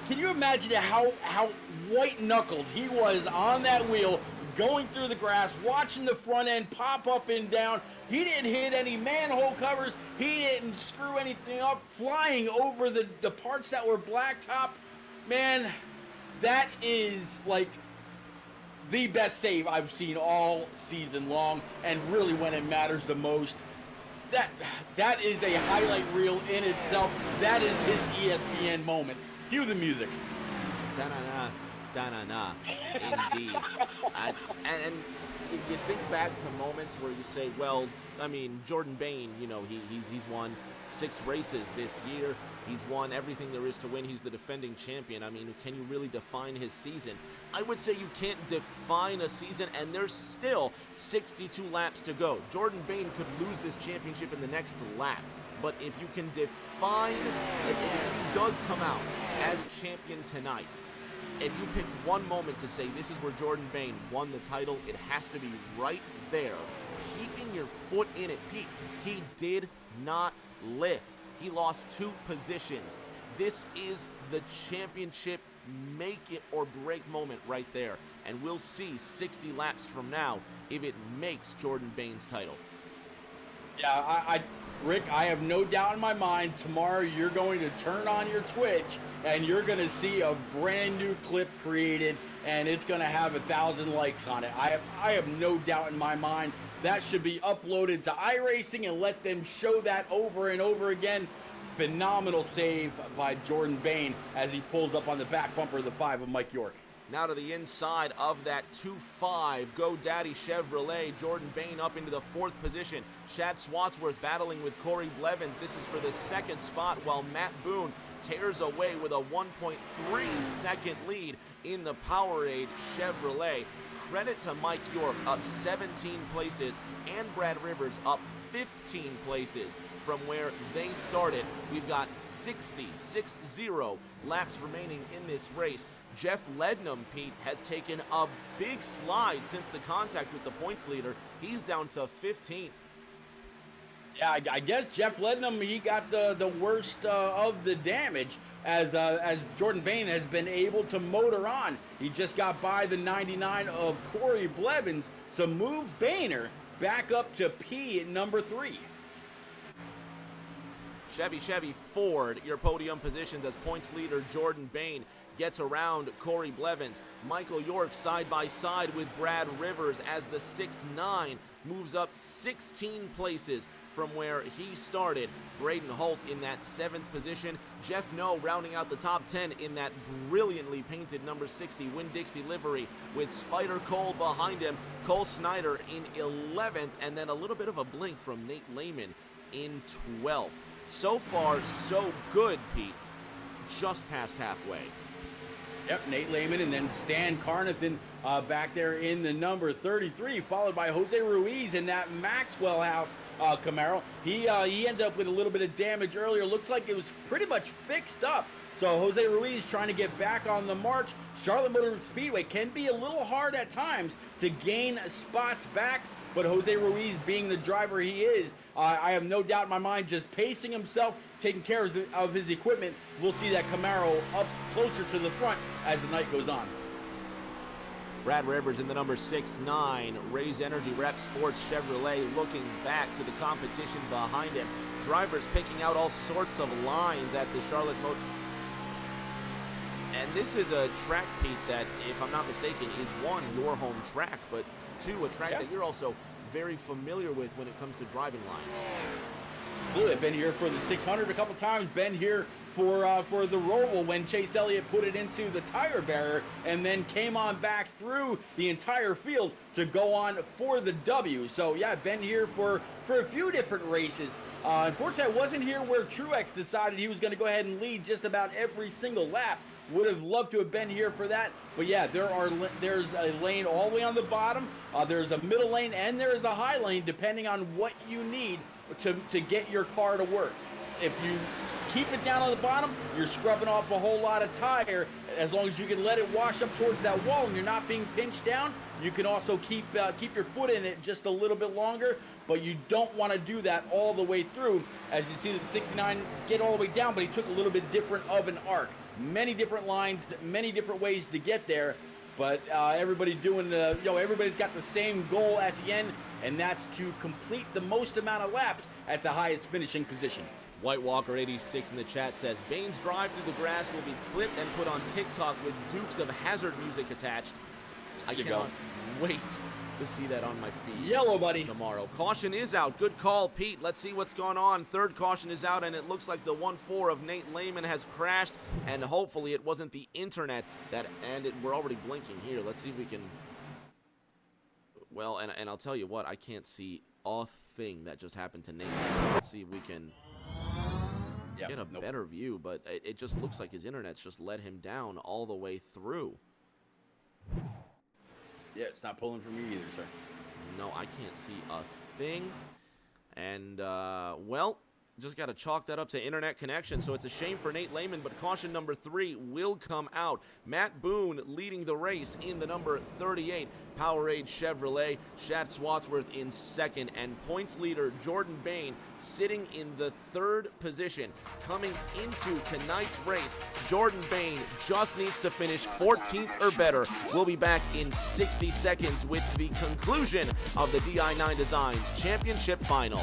Can you imagine how white-knuckled he was on that wheel, going through the grass, watching the front end pop up and down? He didn't hit any manhole covers. He didn't screw anything up, flying over the parts that were blacktop. Man, that is like the best save I've seen all season long, and really when it matters the most. That is a highlight reel in itself. That is his ESPN moment. Cue the music. Da-na-na, da-na-na, indeed. And if you think back to moments where you say, well, I mean, Jordan Bayne, you know, he's won 6 races this year. He's won everything there is to win. He's the defending champion. I mean, can you really define his season? I would say you can't define a season, and there's still 62 laps to go. Jordan Bayne could lose this championship in the next lap. But if you can define, if he does come out as champion tonight, if you pick one moment to say this is where Jordan Bayne won the title, it has to be right there, keeping your foot in it. Pete, he did not lift. He lost 2 positions. This is the championship make it or break moment right there. And we'll see 60 laps from now if it makes Jordan Bayne's title. Yeah, Rick, I have no doubt in my mind tomorrow you're going to turn on your Twitch and you're going to see a brand new clip created, and it's going to have 1,000 likes on it. I have no doubt in my mind that should be uploaded to iRacing and let them show that over and over again. Phenomenal save by Jordan Bayne as he pulls up on the back bumper of the 5 of Mike York. Now to the inside of that 2-5 GoDaddy Chevrolet. Jordan Bayne up into the 4th position. Shad Swatsworth battling with Corey Blevins. This is for the 2nd spot, while Matt Boone tears away with a 1.3 second lead in the Powerade Chevrolet. Credit to Mike York, up 17 places, and Brad Rivers up 15 places from where they started. We've got 60 laps remaining in this race. Jeff Lednam, Pete, has taken a big slide since the contact with the points leader. He's down to 15th. Yeah, I guess Jeff Lednam, he got the worst of the damage as Jordan Bayne has been able to motor on. He just got by the 99 of Corey Blevins to move Boehner back up to P at number 3. Chevy Ford, your podium positions as points leader Jordan Bayne gets around Corey Blevins. Michael York side by side with Brad Rivers as the 6'9 moves up 16 places from where he started. Braden Holt in that 7th position. Jeff Noe rounding out the top 10 in that brilliantly painted number 60 Winn-Dixie livery with Spider Cole behind him. Cole Snyder in 11th, and then a little bit of a blink from Nate Lehman in 12th. So far, so good, Pete. Just past halfway. Yep, Nate Lehman and then Stan Carnathan back there in the number 33, followed by Jose Ruiz in that Maxwell House Camaro. He ended up with a little bit of damage earlier. Looks like it was pretty much fixed up. So Jose Ruiz trying to get back on the march. Charlotte Motor Speedway can be a little hard at times to gain spots back, but Jose Ruiz, being the driver he is, I have no doubt in my mind, just pacing himself, taking care of his equipment, we'll see that Camaro up closer to the front as the night goes on. Brad Rivers in the number 6-9, Raise Energy Rep Sports Chevrolet, looking back to the competition behind him. Drivers picking out all sorts of lines at the Charlotte Motor. And this is a track, Pete, that, if I'm not mistaken, is one, your home track, but two, a track that you're also very familiar with when it comes to driving lines. Blue, I've been here for the 600 a couple times, been here for the Roval when Chase Elliott put it into the tire barrier and then came on back through the entire field to go on for the W. So yeah, I've been here for a few different races. Unfortunately, I wasn't here where Truex decided he was going to go ahead and lead just about every single lap. Would have loved to have been here for that, but yeah, there's a lane all the way on the bottom, there's a middle lane, and there's a high lane depending on what you need to get your car to work. If you keep it down on the bottom, you're scrubbing off a whole lot of tire. As long as you can let it wash up towards that wall and you're not being pinched down, you can also keep your foot in it just a little bit longer, but you don't want to do that all the way through. As you see the 69 get all the way down, but he took a little bit different of an arc. Many different lines, many different ways to get there, but everybody everybody's got the same goal at the end, and that's to complete the most amount of laps at the highest finishing position. White Walker 86 in the chat says, Bane's drive through the grass will be clipped and put on TikTok with Dukes of Hazzard music attached. I cannot wait to see that on my feed. Yellow, buddy. Tomorrow. Caution is out. Good call, Pete. Let's see what's going on. Third caution is out, and it looks like the 1-4 of Nate Lehman has crashed, and hopefully it wasn't the internet we're already blinking here. Let's see if we can. Well, and I'll tell you what, I can't see a thing that just happened to Nate Lehman. Let's see if we can get a better view, but it just looks like his internet's just let him down all the way through. Yeah, it's not pulling for me either, sir. No, I can't see a thing. And, well, just got to chalk that up to internet connection. So it's a shame for Nate Lehman, but caution number 3 will come out. Matt Boone leading the race in the number 38 Powerade Chevrolet. Shad Swatsworth in second, and points leader Jordan Bain sitting in the 3rd position. Coming into tonight's race, Jordan Bain just needs to finish 14th or better. We'll be back in 60 seconds with the conclusion of the di9 Designs Championship Final.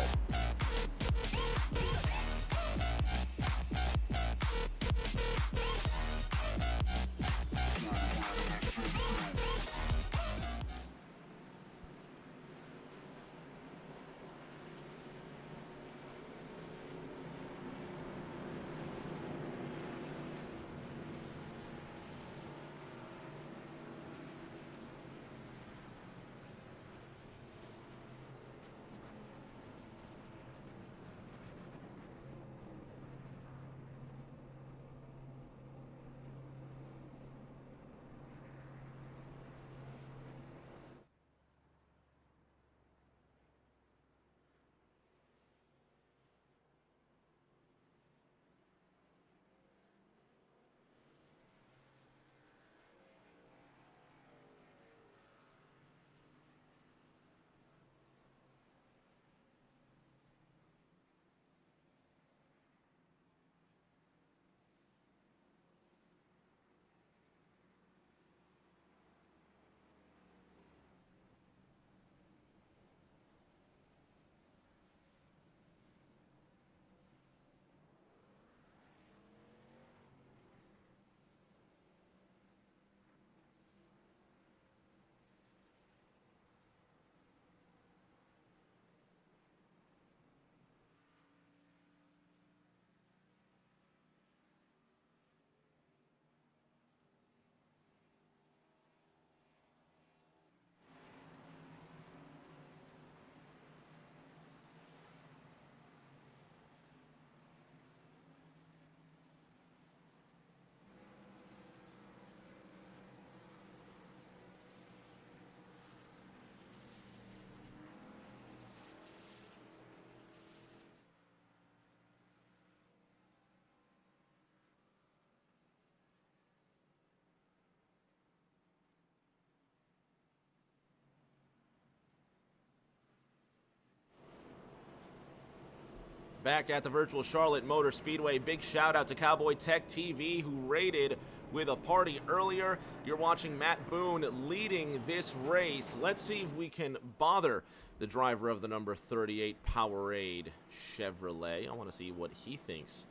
Back at the virtual Charlotte Motor Speedway, big shout out to Cowboy Tech TV who raided with a party earlier. You're watching Matt Boone leading this race. Let's see if we can bother the driver of the number 38 Powerade Chevrolet. I want to see what he thinks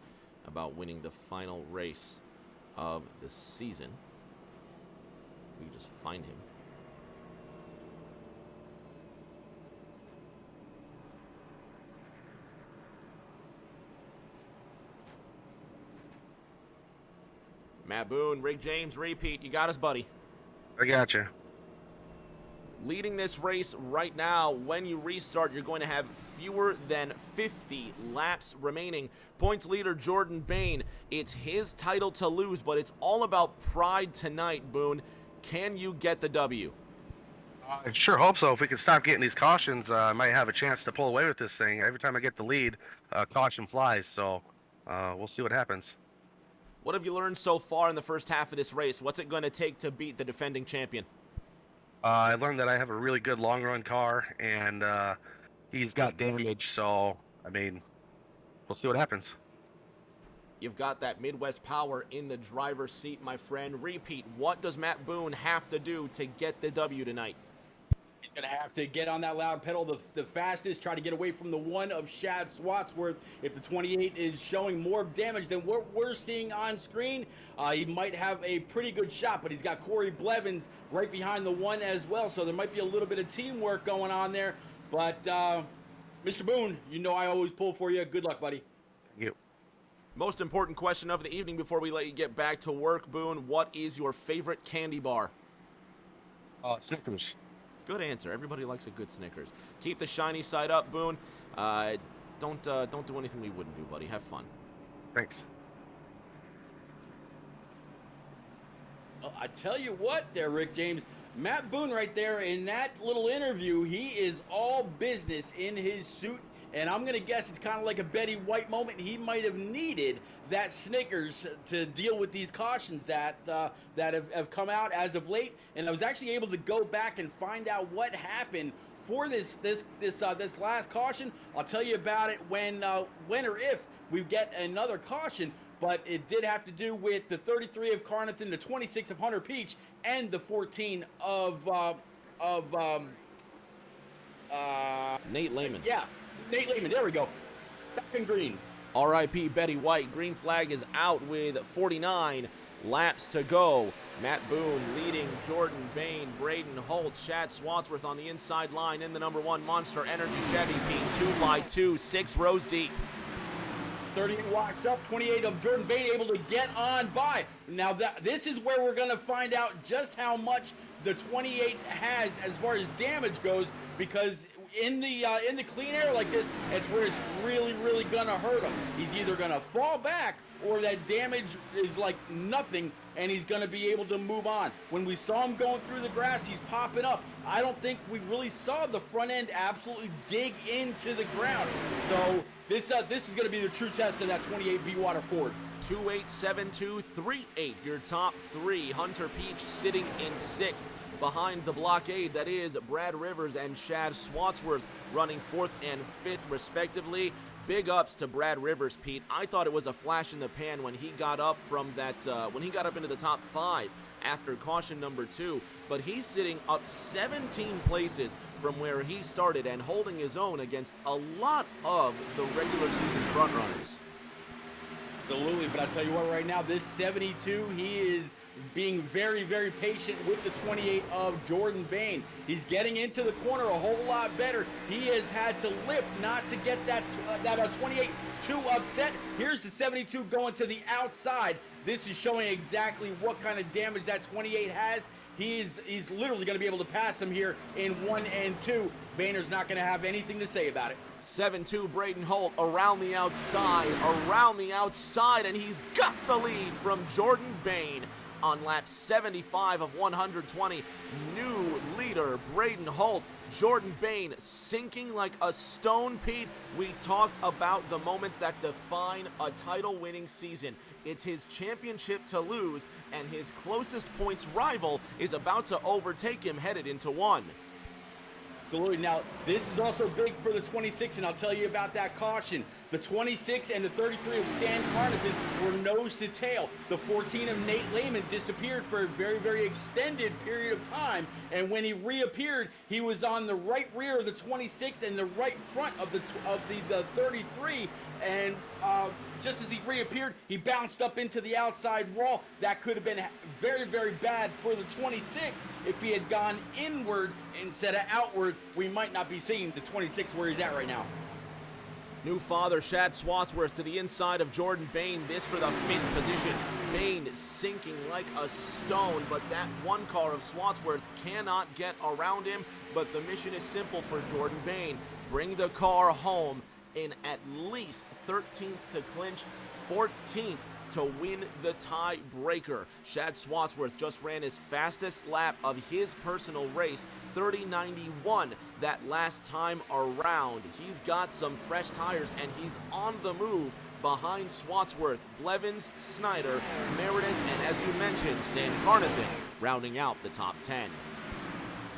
about winning the final race of the season. We can just find him. Matt Boone, Rick James, repeat. You got us, buddy. I got you. Leading this race right now. When you restart, you're going to have fewer than 50 laps remaining. Points leader Jordan Bain. It's his title to lose, but it's all about pride tonight, Boone. Can you get the W? I sure hope so. If we can stop getting these cautions, I might have a chance to pull away with this thing. Every time I get the lead, caution flies, so we'll see what happens. What have you learned so far in the first half of this race? What's it going to take to beat the defending champion? I learned that I have a really good long-run car, and he's got damage, so, I mean, we'll see what happens. You've got that Midwest power in the driver's seat, my friend. Repeat, what does Matt Boone have to do to get the W tonight? He's going to have to get on that loud pedal the fastest, try to get away from the one of Shad Swatsworth. If the 28 is showing more damage than what we're seeing on screen, he might have a pretty good shot, but he's got Corey Blevins right behind the one as well, so there might be a little bit of teamwork going on there. But, Mr. Boone, you know I always pull for you. Good luck, buddy. Thank you. Most important question of the evening before we let you get back to work, Boone. What is your favorite candy bar? Snickers. Good answer. Everybody likes a good Snickers. Keep the shiny side up, Boone. Don't do anything we wouldn't do, buddy. Have fun. Thanks. Well, I tell you what there, Rick James. Matt Boone right there in that little interview, he is all business in his suit. And I'm going to guess it's kind of like a Betty White moment. He might have needed that Snickers to deal with these cautions that have come out as of late. And I was actually able to go back and find out what happened for this last caution. I'll tell you about it when or if we get another caution. But it did have to do with the 33 of Carnathan, the 26 of Hunter Peach, and the 14 of Nate Lehman. Yeah. Nate Lehman, there we go. Back in green. R.I.P. Betty White. Green flag is out with 49 laps to go. Matt Boone leading Jordan Bain, Braden Holt, Shad Swatsworth on the inside line in the number 1 Monster Energy Chevy Pete. 2x2, 6 rows deep. 38 watched up, 28 of Jordan Bain able to get on by. Now this is where we're going to find out just how much the 28 has as far as damage goes, because in the clean air like this, it's where it's really gonna hurt him. He's either gonna fall back or that damage is like nothing and he's gonna be able to move on. When we saw him going through the grass, he's popping up. I don't think we really saw the front end absolutely dig into the ground. So this is gonna be the true test of that 28 B-Water Ford. 287238, your top 3. Hunter Peach sitting in 6th. Behind the blockade, that is Brad Rivers and Shad Swatsworth running 4th and 5th respectively. Big ups to Brad Rivers, Pete. I thought it was a flash in the pan when he got up from that when he got up into the top 5 after caution number 2, but he's sitting up 17 places from where he started and holding his own against a lot of the regular season frontrunners. Absolutely, but I'll tell you what, right now, this 72, he is being very patient with the 28 of Jordan Bain. He's getting into the corner a whole lot better. He has had to lift not to get that 28 too upset. Here's the 72 going to the outside. This is showing exactly what kind of damage that 28 has. He's literally going to be able to pass him here in 1 and 2. Boehner's not going to have anything to say about it. 7-2 Braden Holt around the outside, and he's got the lead from Jordan Bain on lap 75 of 120. New leader, Braden Holt. Jordan Bain sinking like a stone, Pete. We talked about the moments that define a title-winning season. It's his championship to lose, and his closest points rival is about to overtake him headed into 1. Absolutely. Now, this is also big for the 26, and I'll tell you about that caution. The 26 and the 33 of Stan Carnathan were nose to tail. The 14 of Nate Lehman disappeared for a very, very extended period of time, and when he reappeared, he was on the right rear of the 26 and the right front of the 33, and just as he reappeared, he bounced up into the outside wall. That could have been very, very bad for the 26 if he had gone inward instead of outward. We might not be seeing the 26 where he's at right now. New father Shad Swatsworth to the inside of Jordan Bain, this for the 5th position. Bain sinking like a stone, but that one car of Swatsworth cannot get around him. But the mission is simple for Jordan Bain. Bring the car home in at least 13th to clinch, 14th to win the tiebreaker. Shad Swatsworth just ran his fastest lap of his personal race, 30.91 that last time around. He's got some fresh tires and he's on the move behind Swatsworth, Blevins, Snyder, Meredith, and as you mentioned, Stan Carnathan rounding out the top 10.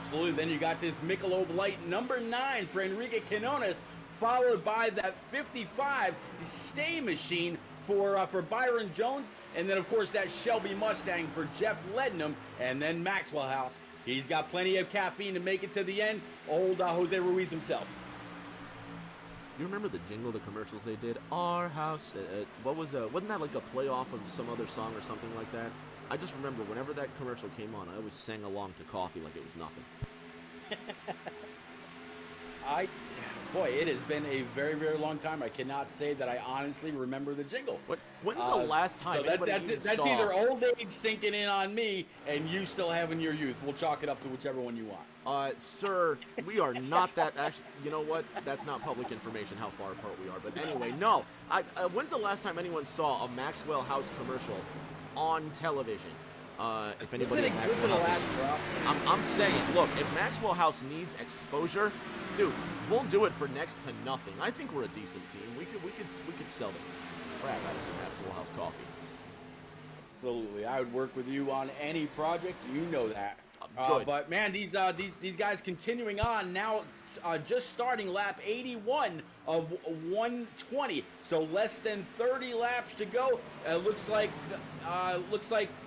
Absolutely. Then you got this Michelob Light number 9 for Enrique Quinones, followed by that 55 Stay Machine for Byron Jones, and then of course that Shelby Mustang for Jeff Lednam, and then Maxwell House. He's got plenty of caffeine to make it to the end. Old Jose Ruiz himself. You remember the jingle, the commercials they did? Our house. Wasn't that like a playoff of some other song or something like that? I just remember whenever that commercial came on, I always sang along to Coffee like it was nothing. Boy, it has been a very, very long time. I cannot say that I honestly remember the jingle. When's the last time that's either old age sinking in on me and you still having your youth. We'll chalk it up to whichever one you want. Sir, we are not that, actually, you know what? That's not public information how far apart we are. But anyway, no. When's the last time anyone saw a Maxwell House commercial on television? If anybody at Maxwell House I'm saying, look, if Maxwell House needs exposure, dude, we'll do it for next to nothing. I think we're a decent team. We could sell them crap out of some Maxwell House coffee. Absolutely, I would work with you on any project. You know that. Good. But man, these guys continuing on now. Just starting lap 81 of 120, so less than 30 laps to go. Looks like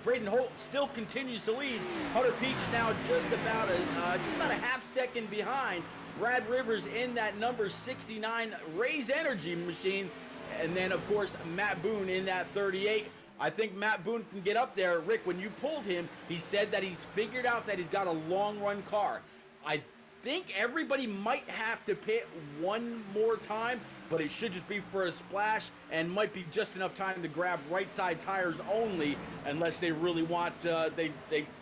Braden Holt still continues to lead. Hunter Peach now just about a half second behind. Brad Rivers in that number 69 Raise Energy machine, and then of course Matt Boone in that 38. I think Matt Boone can get up there. Rick, when you pulled him, he said that he's figured out that he's got a long run car. I think everybody might have to pit one more time, but it should just be for a splash and might be just enough time to grab right side tires only, unless they really want they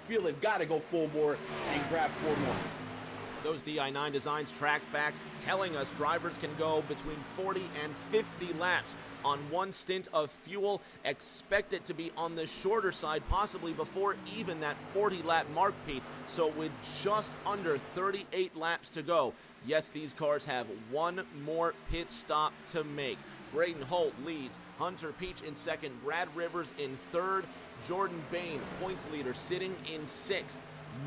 feel they've got to go full bore and grab 4 more. Those di9 Designs track facts telling us drivers can go between 40 and 50 laps on one stint of fuel. Expect it to be on the shorter side, possibly before even that 40-lap mark, Pete. So with just under 38 laps to go, yes, these cars have one more pit stop to make. Braden Holt leads, Hunter Peach in second, Brad Rivers in third, Jordan Bain, points leader, sitting in sixth.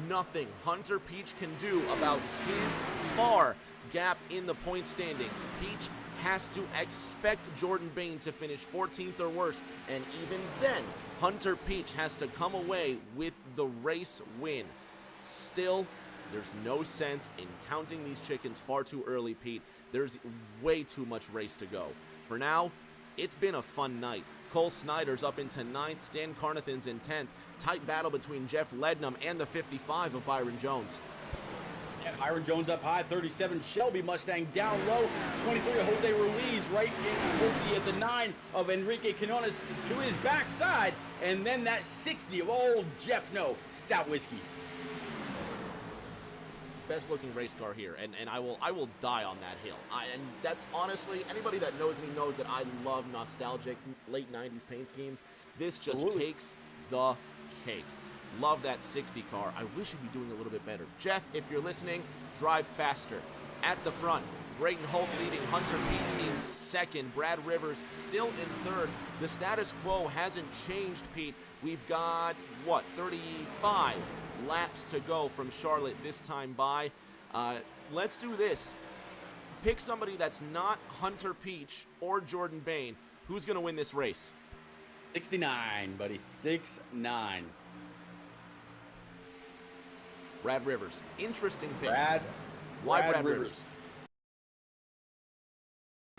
Nothing Hunter Peach can do about his far gap in the point standings. Peach has to expect Jordan Bain to finish 14th or worse, and even then, Hunter Peach has to come away with the race win. Still, there's no sense in counting these chickens far too early, Pete. There's way too much race to go. For now, it's been a fun night. Cole Snyder's up into 9th, Stan Carnathan's in 10th. Tight battle between Jeff Lednam and the 55 of Byron Jones. Yeah, Byron Jones up high, 37 Shelby Mustang down low, 23 Jose Ruiz right in the 9 of Enrique Quinones to his backside, and then that 60 of old Jeff No Stout Whiskey. Best looking race car here, and I will die on that hill. And that's honestly, anybody that knows me knows that I love nostalgic late 90s paint schemes. This just takes the cake. Love that 60 car. I wish it'd be doing a little bit better. Jeff, if you're listening, drive faster. At the front, Braden Holt leading, Hunter Peach in second, Brad Rivers still in third. The status quo hasn't changed, Pete. We've got, 35 laps to go from Charlotte this time by. Let's do this. Pick somebody that's not Hunter Peach or Jordan Bain. Who's going to win this race? 69, buddy. 6-9. Brad Rivers. Interesting pick. Why Brad Rivers?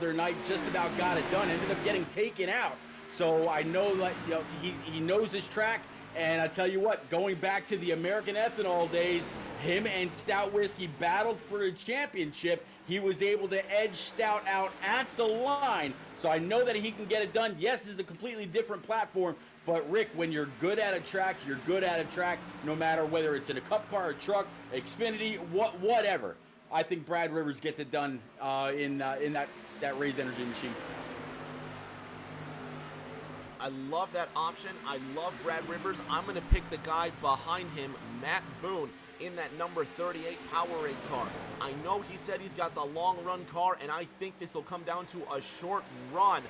Other night just about got it done. Ended up getting taken out. So I know that he knows his track. And I tell you what, going back to the American Ethanol days, him and Stout Whiskey battled for the championship. He was able to edge Stout out at the line. So I know that he can get it done. Yes, it's a completely different platform. But Rick, when you're good at a track, you're good at a track, no matter whether it's in a cup car, a truck, Xfinity, whatever. I think Brad Rivers gets it done in that Raised Energy machine. I love that option. I love Brad Rivers. I'm going to pick the guy behind him, Matt Boone, in that number 38 Powerade car. I know he said he's got the long run car, and I think this will come down to a short run,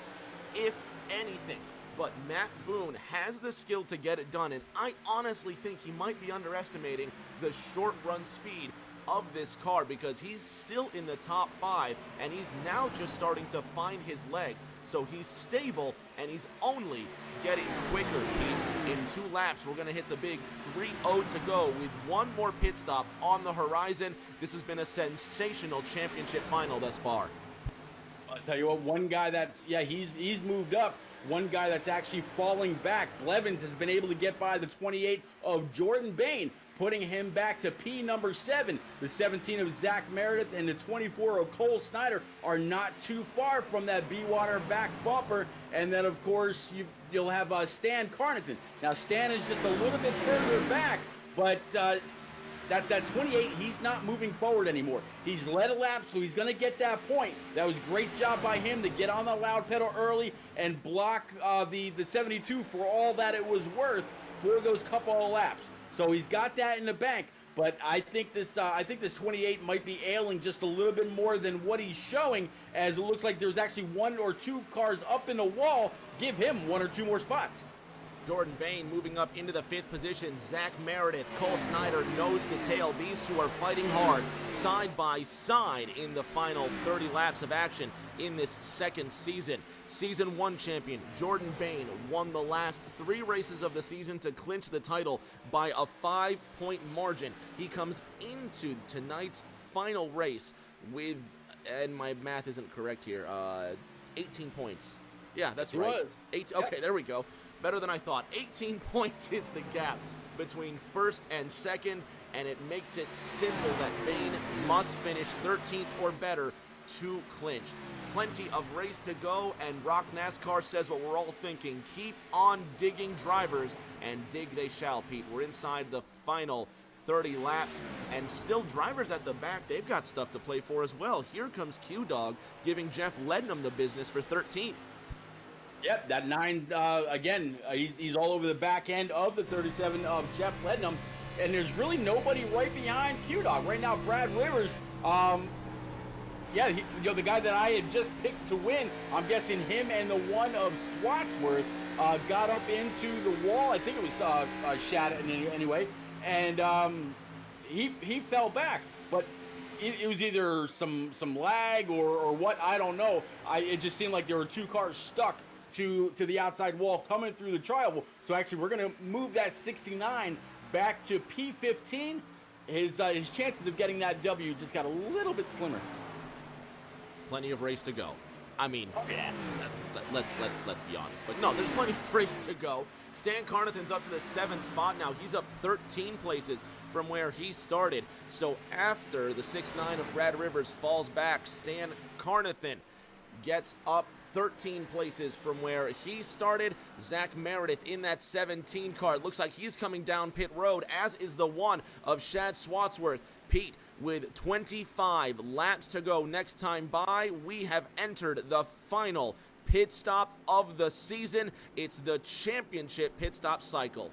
if anything. But Matt Boone has the skill to get it done, and I honestly think he might be underestimating the short run speed of this car, because he's still in the top 5 and he's now just starting to find his legs. So he's stable and he's only getting quicker, Pete. In 2 laps, we're going to hit the big 3-0 to go with one more pit stop on the horizon. This has been a sensational championship final thus far. I'll tell you what, one guy that's, he's moved up. One guy that's actually falling back, Blevins, has been able to get by the 28 of Jordan Bain, putting him back to P number 7. The 17 of Zach Meredith and the 24 of Cole Snyder are not too far from that B-Water back bumper. And then, of course, you'll have Stan Carnathan. Now, Stan is just a little bit further back, but that 28, he's not moving forward anymore. He's led a lap, so he's going to get that point. That was a great job by him to get on the loud pedal early and block the 72 for all that it was worth for those couple of laps. So he's got that in the bank, but I think this 28 might be ailing just a little bit more than what he's showing, as it looks like there's actually 1 or 2 cars up in the wall. Give him 1 or 2 more spots. Jordan Bain moving up into the 5th position. Zach Meredith, Cole Snyder, nose to tail. These two are fighting hard, side by side, in the final 30 laps of action in this second season. Season 1 champion Jordan Bain won the last 3 races of the season to clinch the title by a 5-point margin. He comes into tonight's final race with, and my math isn't correct here, 18 points. Yeah, that's right. 18, okay, there we go. Better than I thought. 18 points is the gap between first and second, and it makes it simple that Bain must finish 13th or better to clinch. Plenty of race to go, and Rock NASCAR says what we're all thinking. Keep on digging, drivers, and dig they shall, Pete. We're inside the final 30 laps, and still drivers at the back. They've got stuff to play for as well. Here comes Q-Dog giving Jeff Lednam the business for 13th. Yep, that 9, again, he's all over the back end of the 37 of Jeff Lednam, and there's really nobody right behind Q-Dog. Right now, Brad Rivers, the guy that I had just picked to win, I'm guessing him and the one of Swatsworth got up into the wall. I think it was Shad anyway, and he fell back, but it was either some lag or what, I don't know. It just seemed like there were 2 cars stuck to the outside wall coming through the tri-oval. So actually, we're going to move that 69 back to P15. His chances of getting that W just got a little bit slimmer. Plenty of race to go. I mean, let's be honest. But no, there's plenty of race to go. Stan Carnathan's up to the 7th spot now. He's up 13 places from where he started. So after the 6-9 of Brad Rivers falls back, Stan Carnathan gets up 13 places from where he started. Zach Meredith in that 17 car. It looks like he's coming down pit road, as is the one of Shad Swatsworth. Pete, with 25 laps to go next time by, we have entered the final pit stop of the season. It's the championship pit stop cycle.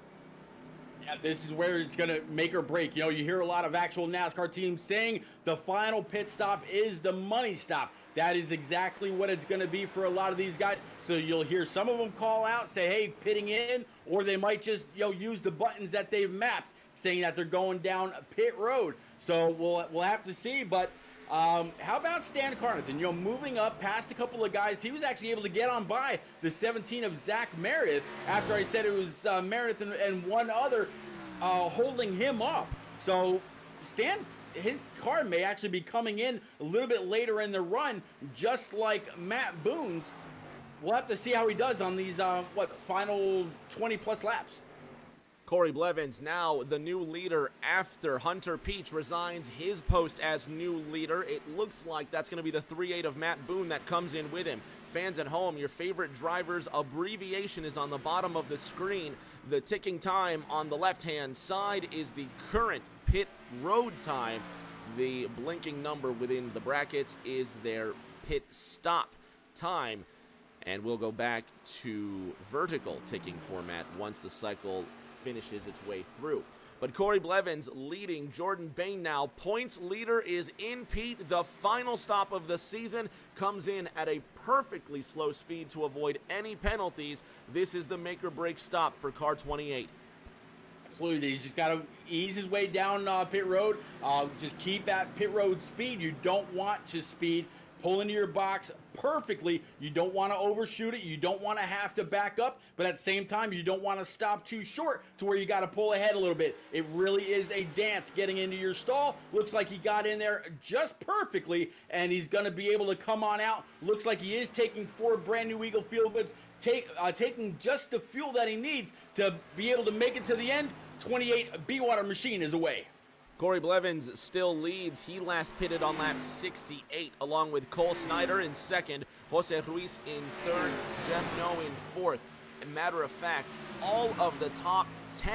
Yeah, this is where it's going to make or break. You know, you hear a lot of actual NASCAR teams saying the final pit stop is the money stop. That is exactly what it's going to be for a lot of these guys. So you'll hear some of them call out, say, hey, pitting in, or they might just, use the buttons that they've mapped, saying that they're going down pit road. So we'll have to see. But how about Stan Carnathan? You know, moving up past a couple of guys, he was actually able to get on by the 17 of Zach Meredith after I said it was Meredith and one other holding him up. So Stan, his car may actually be coming in a little bit later in the run, just like Matt Boone's. We'll have to see how he does on these, final 20-plus laps. Corey Blevins now the new leader after Hunter Peach resigns his post as new leader. It looks like that's going to be the 3-8 of Matt Boone that comes in with him. Fans at home, your favorite driver's abbreviation is on the bottom of the screen. The ticking time on the left-hand side is the current pit road time. The blinking number within the brackets is their pit stop time. And we'll go back to vertical ticking format once the cycle finishes its way through. But Corey Blevins leading Jordan Bain now. Points leader is in Pete. The final stop of the season comes in at a perfectly slow speed to avoid any penalties. This is the make or break stop for car 28. Absolutely. He's just got to ease his way down pit road. Just keep that pit road speed. You don't want to speed. Pull into your box perfectly. You don't want to overshoot it. You don't want to have to back up, but at the same time, you don't want to stop too short to where you got to pull ahead a little bit. It really is a dance getting into your stall. Looks like he got in there just perfectly, and he's going to be able to come on out. Looks like he is taking 4 brand new Eagle fuel bits, taking just the fuel that he needs to be able to make it to the end. 28 B-Water machine is away. Corey Blevins still leads. He last pitted on lap 68, along with Cole Snyder in second, Jose Ruiz in third, Jeff No in fourth. As a matter of fact, all of the top 10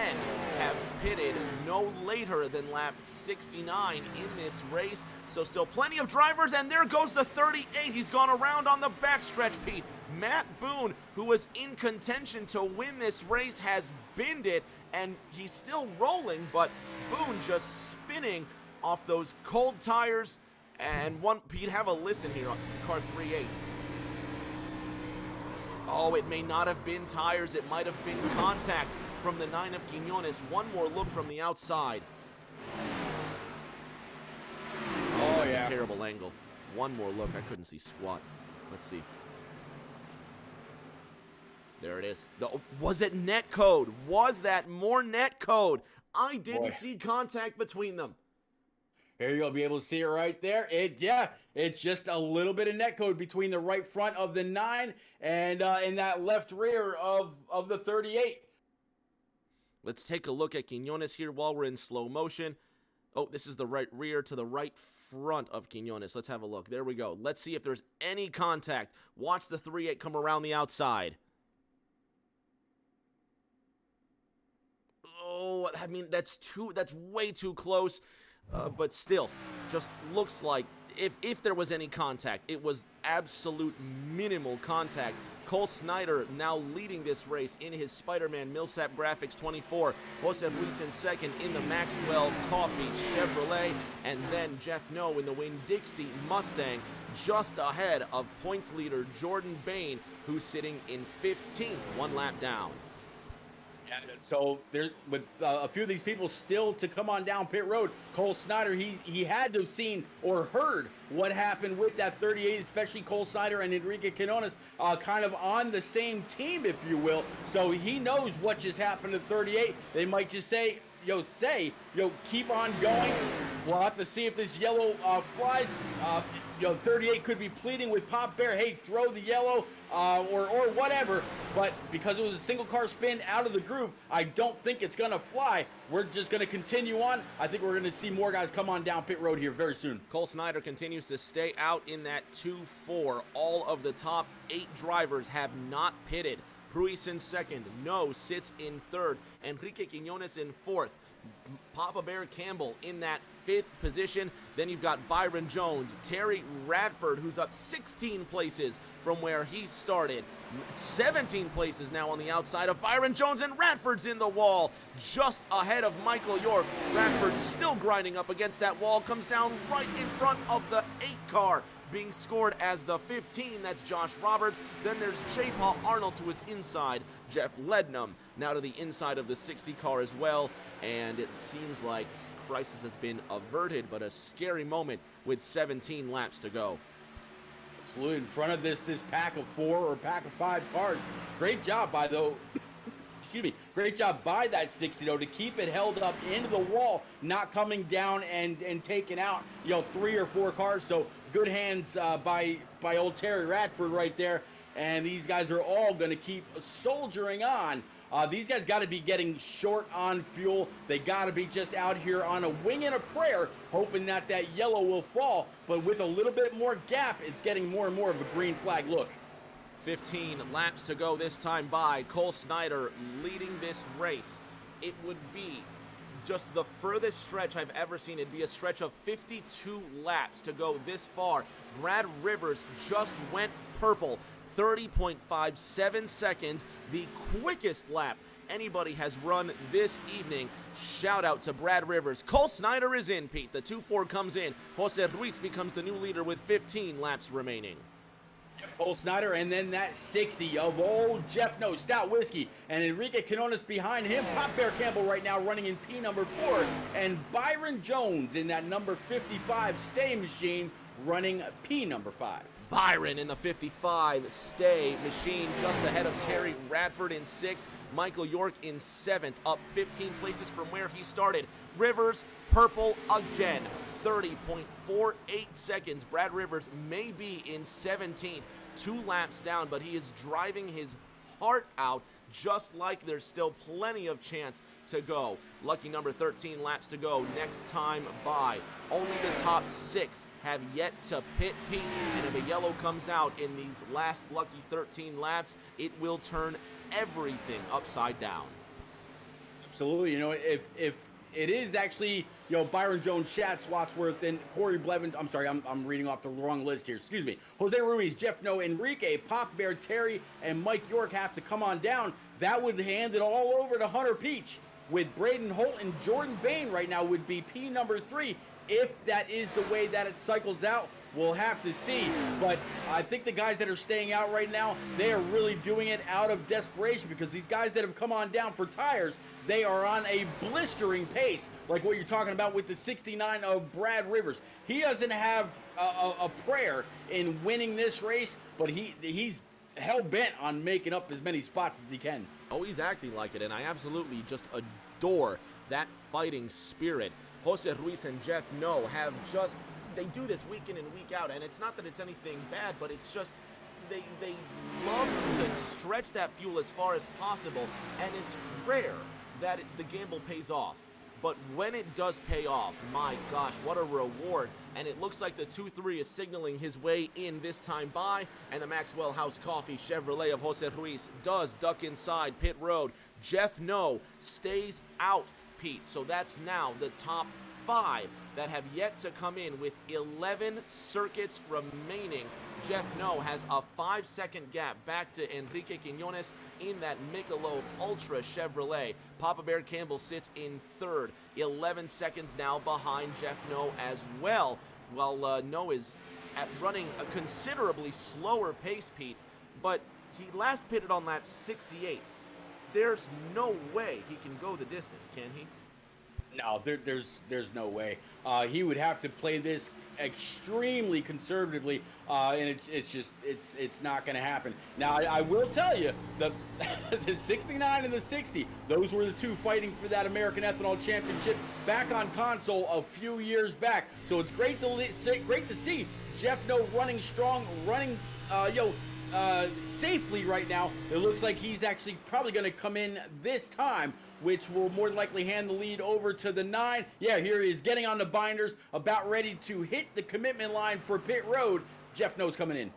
have pitted no later than lap 69 in this race. So still plenty of drivers, and there goes the 38. He's gone around on the backstretch, Pete. Matt Boone, who was in contention to win this race, has binned it, and he's still rolling, but Boone just spinning off those cold tires. And Pete, have a listen here to car 38. Oh, it may not have been tires. It might have been contact from the 9 of Quiñones. One more look from the outside. Oh, that's yeah. A terrible angle. One more look. I couldn't see squat. Let's see. There it is. Was it net code? Was that more net code? I didn't see contact between them. Here you'll be able to see it right there. It's just a little bit of net code between the right front of the 9 and in that left rear of the 38. Let's take a look at Quiñones here while we're in slow motion. Oh, this is the right rear to the right front of Quiñones. Let's have a look. There we go. Let's see if there's any contact. Watch the 38 come around the outside. Oh, I mean, that's way too close. But still, just looks like if there was any contact, it was absolute minimal contact. Cole Snyder now leading this race in his Spider-Man Millsap Graphics 24. Jose Ruiz in second in the Maxwell Coffee Chevrolet. And then Jeff No in the Winn-Dixie Mustang, just ahead of points leader Jordan Bain, who's sitting in 15th, one lap down. So there's with a few of these people still to come on down pit road. Cole Snyder, he had to have seen or heard what happened with that 38, especially Cole Snyder and Enrique Quiñones, kind of on the same team, if you will. So he knows what just happened to 38. They might just say, keep on going. We'll have to see if this yellow flies. 38 could be pleading with Pop Bear, hey, throw the yellow or whatever. But because it was a single car spin out of the groove, I don't think it's going to fly. We're just going to continue on. I think we're going to see more guys come on down pit road here very soon. Cole Snyder continues to stay out in that 2-4. All of the top 8 drivers have not pitted. Ruiz in second. No sits in third. Enrique Quiñones in fourth. Papa Bear Campbell in that 5th position. Then you've got Byron Jones, Terry Radford, who's up 16 places from where he started. 17 places now on the outside of Byron Jones, and Radford's in the wall, just ahead of Michael York. Radford still grinding up against that wall, comes down right in front of the 8 car. Being scored as the 15, that's Josh Roberts. Then there's J. Paul Arnold to his inside, Jeff Lednam now to the inside of the 60 car as well. And it seems like crisis has been averted, but a scary moment with 17 laps to go. Absolutely, in front of this pack of 4 or pack of 5 cars. Great job by excuse me, great job by that 60 though to keep it held up into the wall, not coming down and taking out 3 or 4 cars. So good hands by old Terry Radford right there. And these guys are all going to keep soldiering on. These guys got to be getting short on fuel. They got to be just out here on a wing and a prayer, hoping that yellow will fall. But with a little bit more gap, it's getting more and more of a green flag look. 15 laps to go this time by. Cole Snyder leading this race. It would be just the furthest stretch I've ever seen. It'd be a stretch of 52 laps to go this far. Brad Rivers just went purple. 30.57 seconds, the quickest lap anybody has run this evening. Shout out to Brad Rivers. Cole Snyder is in, Pete. The 2-4 comes in. Jose Ruiz becomes the new leader with 15 laps remaining. Cole Snyder, and then that 60 of old Jeff No, Stout Whiskey, and Enrique Quinones behind him. Pop Bear Campbell right now running in P number 4, and Byron Jones in that number 55 stay machine running P number 5. Byron in the 55 stay machine just ahead of Terry Radford in 6th. Michael York in 7th, up 15 places from where he started. Rivers, purple again. 30.48 seconds. Brad Rivers may be in 17th, 2 laps down, but he is driving his heart out just like there's still plenty of chance to go. Lucky number 13 laps to go next time by. Only the top 6 have yet to pit Pete, and if a yellow comes out in these last lucky 13 laps, it will turn everything upside down. Absolutely. If it is actually, Byron Jones, Chad Swatsworth, and Corey Blevins. I'm sorry, I'm reading off the wrong list here. Excuse me. Jose Ruiz, Jeff No, Enrique, Pop Bear, Terry, and Mike York have to come on down. That would hand it all over to Hunter Peach, with Braden Holt and Jordan Bain right now would be P number 3. If that is the way that it cycles out, we'll have to see. But I think the guys that are staying out right now, they are really doing it out of desperation, because these guys that have come on down for tires, they are on a blistering pace, like what you're talking about with the 69 of Brad Rivers. He doesn't have a prayer in winning this race, but he's hell-bent on making up as many spots as he can. Oh, he's acting like it, and I absolutely just adore that fighting spirit. Jose Ruiz and Jeff No have just, they do this week in and week out, and it's not that it's anything bad, but it's just they love to stretch that fuel as far as possible, and it's rare that the gamble pays off. But when it does pay off, my gosh, what a reward. And it looks like the 2-3 is signaling his way in this time by, and the Maxwell House Coffee Chevrolet of Jose Ruiz does duck inside pit road. Jeff No stays out, Pete. So that's now the top 5 that have yet to come in with 11 circuits remaining. Jeff No has a 5-second gap back to Enrique Quinones in that Michelob Ultra Chevrolet. Papa Bear Campbell sits in 3rd, 11 seconds now behind Jeff No as well, while No is running a considerably slower pace, Pete, but he last pitted on lap 68. There's no way he can go the distance, can he? No, there's no way. He would have to play this extremely conservatively, and it's not going to happen. Now, I will tell you, the 69 and the 60, those were the 2 fighting for that American Ethanol Championship back on console a few years back. So it's great to see Jeff No running strong, running safely right now. It looks like he's actually probably going to come in this time, which will more than likely hand the lead over to the 9. Yeah, here he is getting on the binders, about ready to hit the commitment line for pit road. Jeff No's coming in.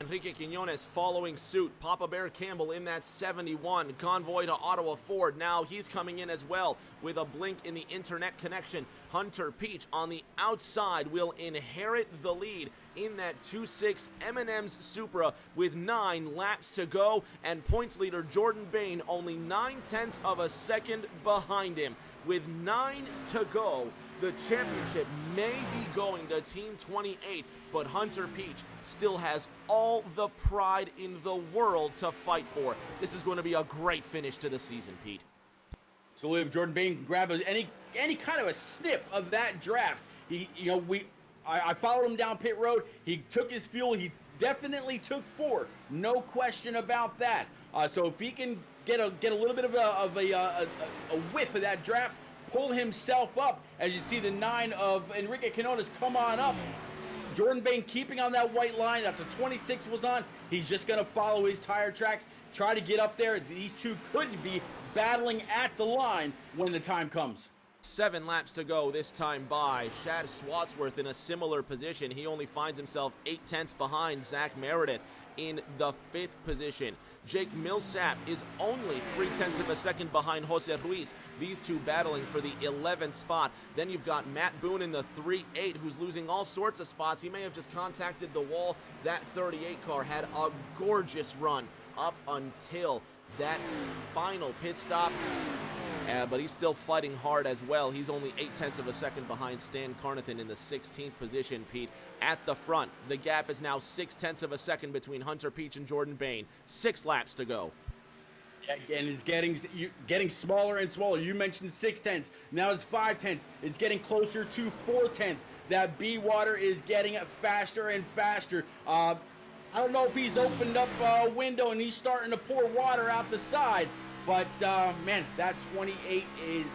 Enrique Quinones following suit. Papa Bear Campbell in that 71. Convoy to Ottawa Ford. Now he's coming in as well with a blink in the internet connection. Hunter Peach on the outside will inherit the lead in that 2.6 M&M's Supra with 9 laps to go, and points leader Jordan Bain only 9/10 of a second behind him. With 9 to go, the championship may be going to Team 28, but Hunter Peach still has all the pride in the world to fight for. This is going to be a great finish to the season, Pete. So if Jordan Bain can grab any kind of a sniff of that draft, I followed him down pit road. He took his fuel. He definitely took 4, no question about that. So if he can get a little bit of a whiff of that draft, pull himself up, as you see the 9 of Enrique Quinones come on up. Jordan Bain keeping on that white line that the 26 was on. He's just going to follow his tire tracks, try to get up there. These two could be battling at the line when the time comes. 7 laps to go this time by. Shad Swatsworth in a similar position. He only finds himself 0.8 behind Zach Meredith in the 5th position. Jake Millsap is only 0.3 of a second behind Jose Ruiz. These two battling for the 11th spot. Then you've got Matt Boone in the 3.8 who's losing all sorts of spots. He may have just contacted the wall. That 38 car had a gorgeous run up until that final pit stop. But he's still fighting hard as well. He's only 0.8 of a second behind Stan Carnathan in the 16th position, Pete. At the front, the gap is now 0.6 of a second between Hunter Peach and Jordan Bain. 6 laps to go. And it's getting smaller and smaller. You mentioned 0.6. Now it's 0.5. It's getting closer to 0.4. That B water is getting faster and faster. I don't know if he's opened up a window and he's starting to pour water out the side. But, man, that 28 is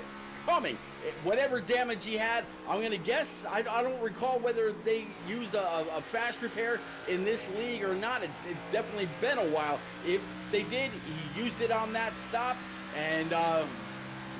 coming. Whatever damage he had, I'm going to guess, I don't recall whether they use a fast repair in this league or not. It's definitely been a while. If they did, he used it on that stop. And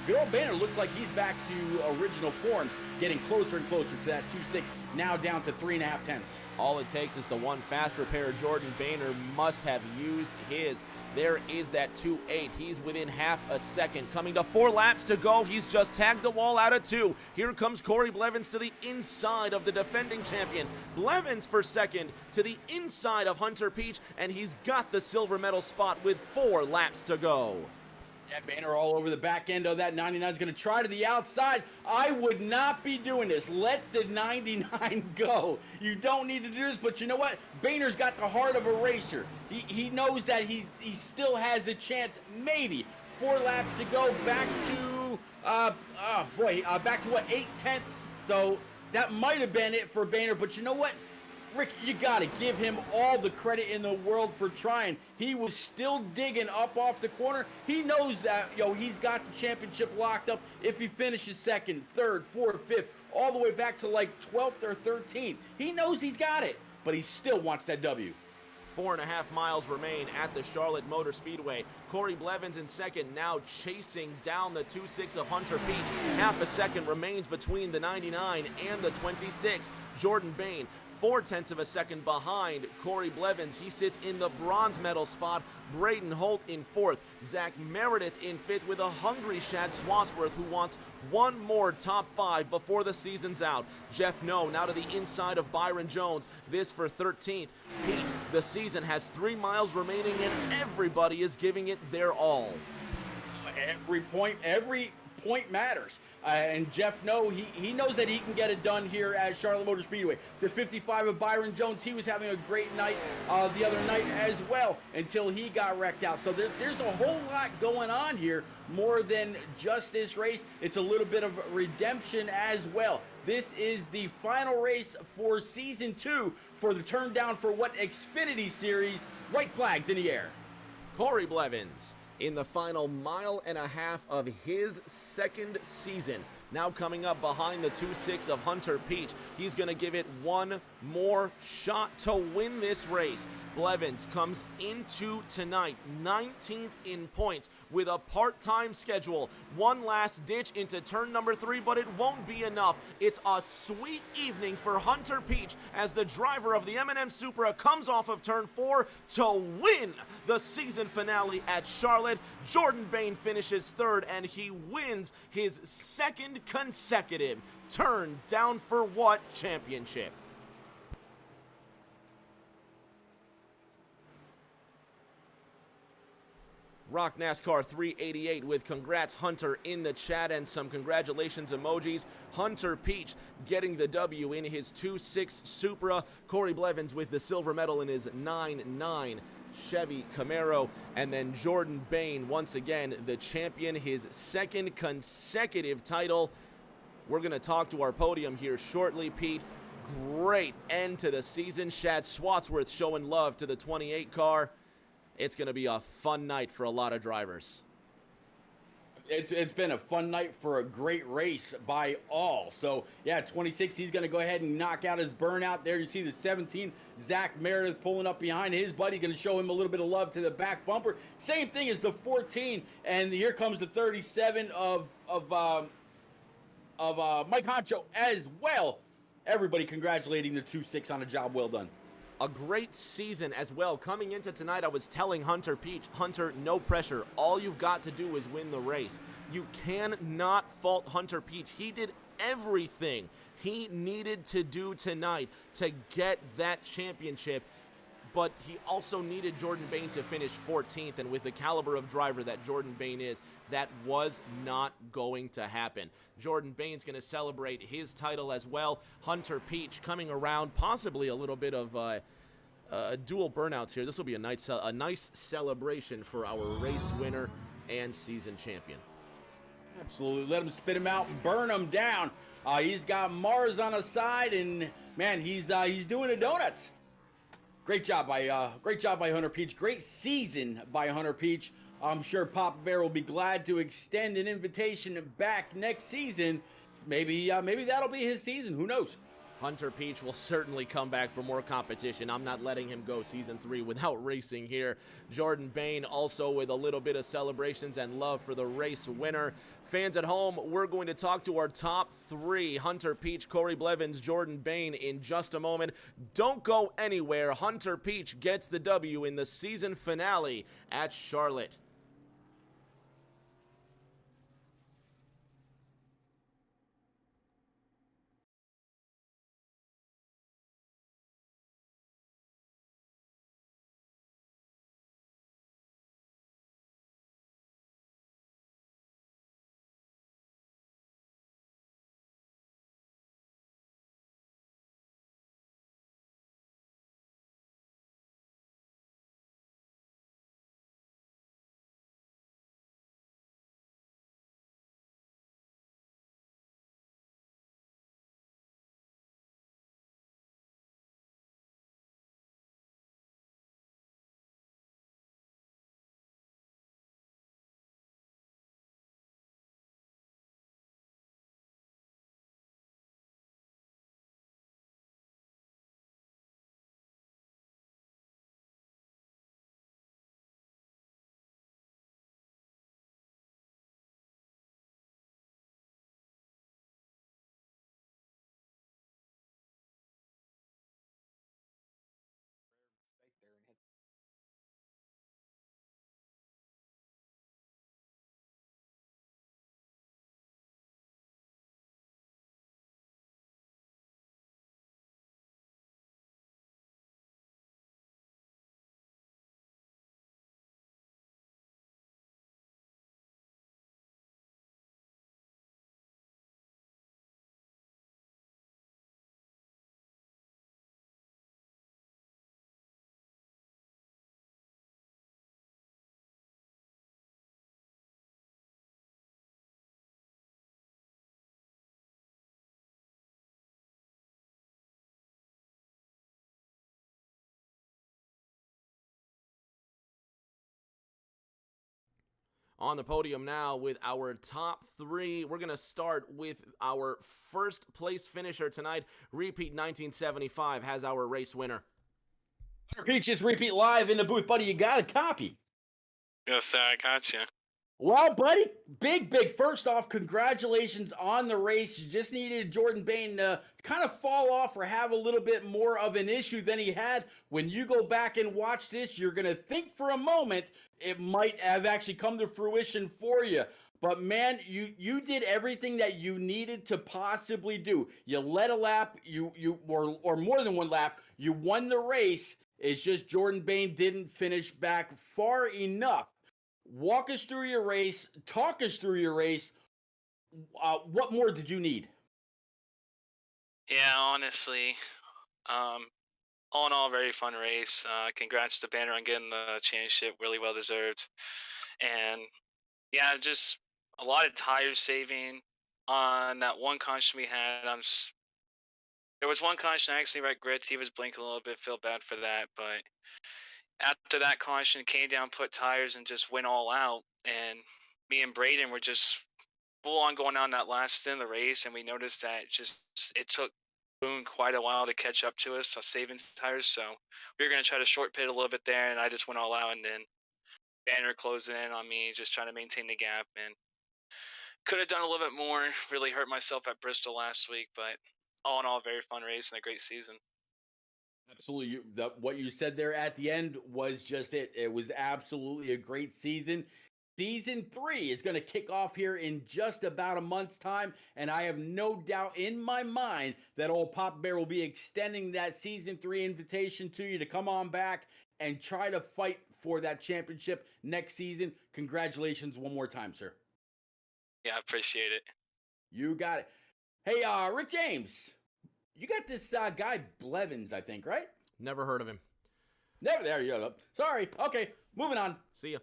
good old Banner looks like he's back to original form, getting closer and closer to that 2.6, now down to 3.5. All it takes is the one fast repair. Jordan Boehner must have used his. There is that 2.8. He's within half a second. Coming to 4 laps to go. He's just tagged the wall out of 2. Here comes Corey Blevins to the inside of the defending champion. Blevins for second to the inside of Hunter Peach, and he's got the silver medal spot with 4 laps to go. Yeah, Banner all over the back end of that 99 is going to try to the outside. I would not be doing this. Let the 99 go. You don't need to do this, but you know what? Banner's got the heart of a racer. He knows that he still has a chance. Maybe 4 laps to go. Back to back to what, 0.8. So that might have been it for Banner. But you know what? Rick, you got to give him all the credit in the world for trying. He was still digging up off the corner. He knows that, he's got the championship locked up if he finishes 2nd, 3rd, 4th, 5th, all the way back to like 12th or 13th. He knows he's got it, but he still wants that W. 4.5 miles remain at the Charlotte Motor Speedway. Corey Blevins in second, now chasing down the 2.6 of Hunter Peach. Half a second remains between the 99 and the 26. Jordan Bain 0.4 of a second behind Corey Blevins. He sits in the bronze medal spot. Braden Holt in 4th. Zach Meredith in 5th with a hungry Shad Swatsworth who wants one more top 5 before the season's out. Jeff No now to the inside of Byron Jones. This for 13th. Pete, the season has 3 miles remaining and everybody is giving it their all. Every point matters. And Jeff No, he knows that he can get it done here at Charlotte Motor Speedway. The 55 of Byron Jones, he was having a great night the other night as well until he got wrecked out. So there's a whole lot going on here, more than just this race. It's a little bit of redemption as well. This is the final race for Season 2 for the Turn Down for What Xfinity Series. White flags in the air. Corey Blevins in the final 1.5 miles of his 2nd season. Now coming up behind the 2.6 of Hunter Peach. He's going to give it one more shot to win this race. Blevins comes into tonight 19th in points with a part-time schedule. One last ditch into turn number 3, but it won't be enough. It's a sweet evening for Hunter Peach as the driver of the M&M Supra comes off of turn 4 to win the season finale at Charlotte. Jordan Bain finishes 3rd and he wins his 2nd consecutive Turn Down for What championship. Rock NASCAR 388 with congrats Hunter in the chat and some congratulations emojis. Hunter Peach getting the W in his 2.6 Supra. Corey Blevins with the silver medal in his 9.9 Chevy Camaro, and then Jordan Bain, once again, the champion, his second consecutive title. We're going to talk to our podium here shortly, Pete. Great end to the season. Shad Swatsworth showing love to the 28 car. It's going to be a fun night for a lot of drivers. It's been a fun night for a great race by all. So, yeah, 26, he's going to go ahead and knock out his burnout there. You see the 17, Zach Meredith pulling up behind his buddy, going to show him a little bit of love to the back bumper. Same thing as the 14, and here comes the 37 of Mike Honcho as well. Everybody congratulating the 2-6 on a job well done. A great season as well. Coming into tonight, I was telling Hunter Peach, Hunter, no pressure. All you've got to do is win the race. You cannot fault Hunter Peach. He did everything he needed to do tonight to get that championship, but he also needed Jordan Bain to finish 14th, and with the caliber of driver that Jordan Bain is, that was not going to happen. Jordan Bain's going to celebrate his title as well. Hunter Peach coming around, possibly a little bit of dual burnouts here. This will be a nice celebration for our race winner and season champion. Absolutely. Let him spit him out and burn him down. He's got Mars on his side, and, man, he's doing the donuts. Great job by Hunter Peach. Great season by Hunter Peach. I'm sure Papa Bear will be glad to extend an invitation back next season. Maybe that'll be his season. Who knows? Hunter Peach will certainly come back for more competition. I'm not letting him go season 3 without racing here. Jordan Bain also with a little bit of celebrations and love for the race winner. Fans at home, we're going to talk to our top 3, Hunter Peach, Corey Blevins, Jordan Bain, in just a moment. Don't go anywhere. Hunter Peach gets the W in the season finale at Charlotte. On the podium now with our top 3. We're going to start with our first place finisher tonight. Repeat 1975 has our race winner. Hunter Peach is repeat live in the booth. Buddy, you got a copy. Yes, sir, I got you. Well, buddy, big. First off, congratulations on the race. You just needed Jordan Bain to kind of fall off or have a little bit more of an issue than he had. When you go back and watch this, you're going to think for a moment it might have actually come to fruition for you. But, man, you did everything that you needed to possibly do. You led a lap, or more than one lap. You won the race. It's just Jordan Bain didn't finish back far enough. Walk us through your race. Talk us through your race. What more did you need? Yeah, honestly, all in all, very fun race. Congrats to Banner on getting the championship, really well deserved. And yeah, just a lot of tire saving on that one caution we had. There was one caution I actually regret. He was blinking a little bit. Feel bad for that, but after that caution, came down, put tires, and just went all out. And me and Braden were just full on going on that last stint of the race, and we noticed that it took Boone quite a while to catch up to us, so saving tires. So we were going to try to short pit a little bit there, and I just went all out, and then Banner closed in on me, just trying to maintain the gap. And could have done a little bit more. Really hurt myself at Bristol last week, but all in all, very fun race and a great season. Absolutely. What you said there at the end was just it. It was absolutely a great season. Season 3 is going to kick off here in just about a month's time, and I have no doubt in my mind that old Papa Bear will be extending that Season 3 invitation to you to come on back and try to fight for that championship next season. Congratulations one more time, sir. Yeah, I appreciate it. You got it. Hey, Rick James, you got this guy Blevins, I think, right? Never heard of him. Never. There you go. Sorry. Okay, moving on. See ya.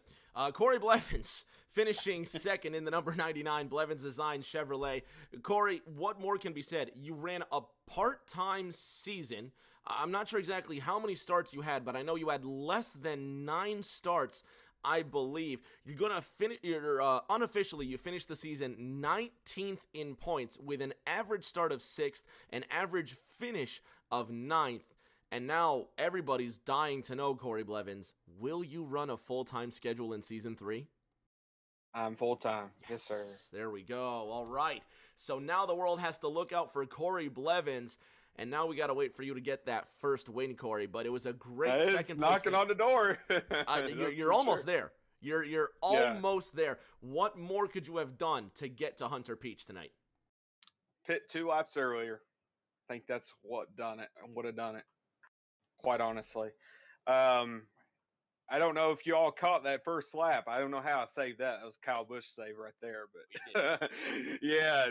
Corey Blevins finishing second in the number 99 Blevins Design Chevrolet. Corey, what more can be said? You ran a part-time season. I'm not sure exactly how many starts you had, but I know you had less than 9 starts, I believe. You're gonna finish. Unofficially, you finished the season 19th in points with an average start of 6th, an average finish of 9th. And now everybody's dying to know, Corey Blevins, will you run a full-time schedule in Season 3? I'm full-time. Yes, sir. There we go. All right. So now the world has to look out for Corey Blevins, and now we got to wait for you to get that first win, Corey. But it was a great second place. Knocking on the door. You're almost there. You're almost there. What more could you have done to get to Hunter Peach tonight? Pit 2 laps earlier. I think that's what would have done it. Quite honestly. I don't know if you all caught that first lap. I don't know how I saved that. That was Kyle Busch save right there. But yeah,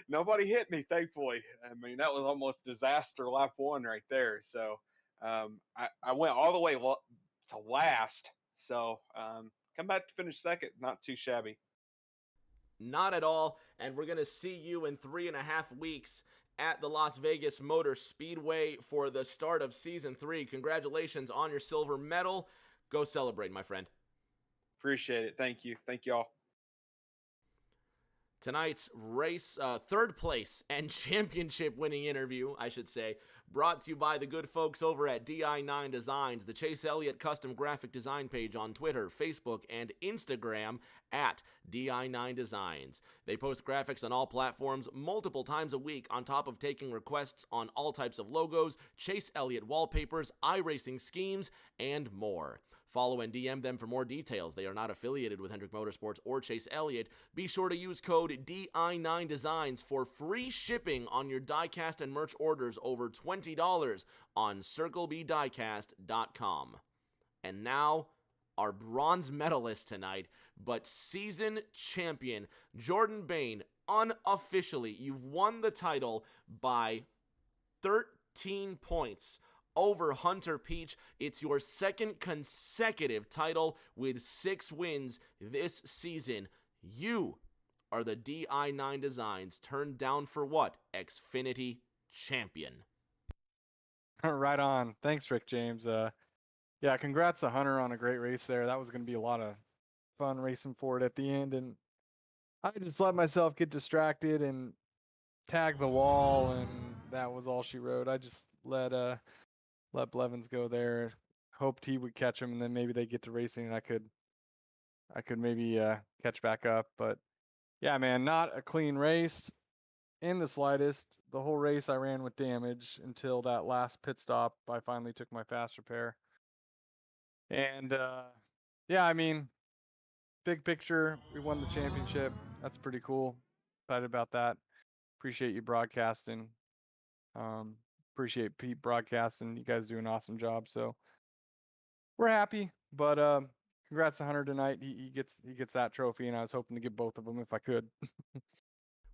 nobody hit me, thankfully. I mean, that was almost disaster lap 1 right there. So I went all the way to last. So come back to finish second. Not too shabby. Not at all. And we're going to see you in 3.5 weeks at the Las Vegas Motor Speedway for the start of Season 3. Congratulations on your silver medal. Go celebrate, my friend. Appreciate it. Thank you. Thank y'all. Tonight's race, third place and championship winning interview, I should say, brought to you by the good folks over at di9 Designs, the Chase Elliott custom graphic design page on Twitter, Facebook, and Instagram at di9 Designs. They post graphics on all platforms multiple times a week on top of taking requests on all types of logos, Chase Elliott wallpapers, iRacing schemes, and more. Follow and DM them for more details. They are not affiliated with Hendrick Motorsports or Chase Elliott. Be sure to use code di9 Designs for free shipping on your diecast and merch orders over $20 on CircleBDiecast.com. And now, our bronze medalist tonight, but season champion, Jordan Bain, unofficially, you've won the title by 13 points over Hunter Peach. It's your second consecutive title with 6 wins this season. You are the di9 Designs turned down for what? Xfinity champion. Right on. Thanks, Rick James. Yeah, congrats to Hunter on a great race there. That was going to be a lot of fun racing for it at the end. And I just let myself get distracted and tag the wall, and that was all she wrote. I just let Blevins go there. Hoped he would catch him, and then maybe they get to racing, and I could maybe catch back up. But yeah, man, not a clean race in the slightest. The whole race I ran with damage until that last pit stop. I finally took my fast repair. And yeah, I mean, big picture, we won the championship. That's pretty cool. Excited about that. Appreciate you broadcasting. Appreciate Pete broadcasting. You guys do an awesome job. So we're happy. But congrats to Hunter tonight. He gets that trophy, and I was hoping to get both of them if I could.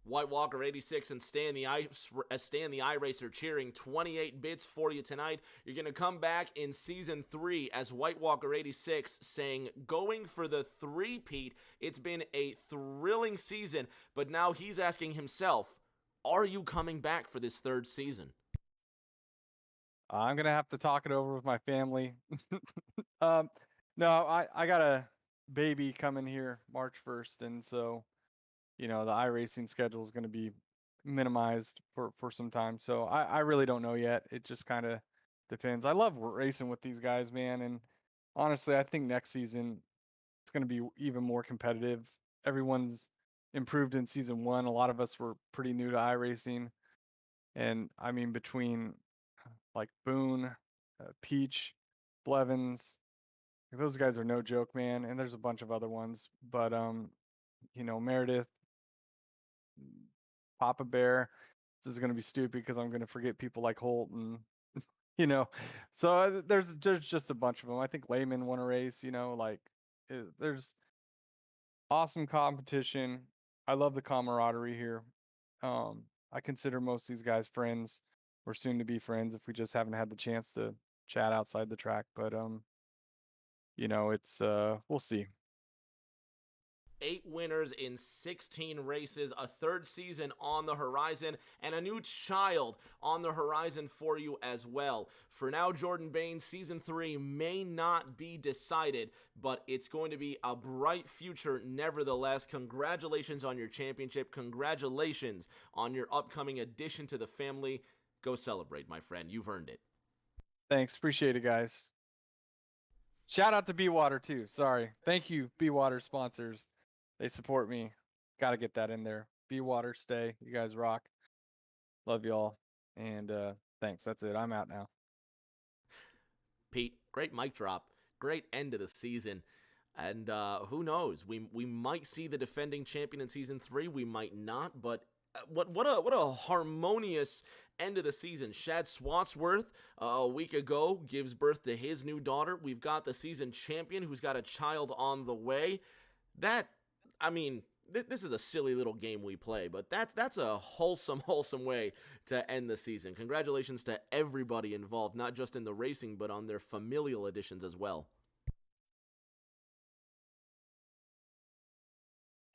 White Walker 86 and Stay in the iRacer cheering 28 bits for you tonight. You're going to come back in Season 3 as White Walker 86 saying, going for the three-peat. It's been a thrilling season, but now he's asking himself, are you coming back for this third season? I'm going to have to talk it over with my family. No, I got a baby coming here March 1st, and so the iRacing schedule is going to be minimized for some time. So I really don't know yet. It just kind of depends. I love racing with these guys, man. And honestly, I think next season it's going to be even more competitive. Everyone's improved in season 1. A lot of us were pretty new to iRacing. And I mean, between like Boone, Peach, Blevins, those guys are no joke, man. And there's a bunch of other ones. But, Meredith, Papa Bear. This is going to be stupid because I'm going to forget people like Holt and so there's just a bunch of them. I think Layman won a race. There's awesome competition. I love the camaraderie here. I consider most of these guys friends or soon to be friends if we just haven't had the chance to chat outside the track. But it's we'll see. 8 winners in 16 races, a third season on the horizon, and a new child on the horizon for you as well. For now, Jordan Bain, Season 3 may not be decided, but it's going to be a bright future nevertheless. Congratulations on your championship. Congratulations on your upcoming addition to the family. Go celebrate, my friend. You've earned it. Thanks. Appreciate it, guys. Shout out to Be Water, too. Sorry. Thank you, Be Water sponsors. They support me. Got to get that in there. Be Water, stay. You guys rock. Love y'all. And thanks. That's it. I'm out now. Pete, great mic drop. Great end of the season. And who knows? We might see the defending champion in Season 3. We might not. But what a harmonious end of the season. Shad Swansworth, a week ago, gives birth to his new daughter. We've got the season champion who's got a child on the way. This is a silly little game we play, but that's a wholesome way to end the season. Congratulations to everybody involved, not just in the racing, but on their familial additions as well.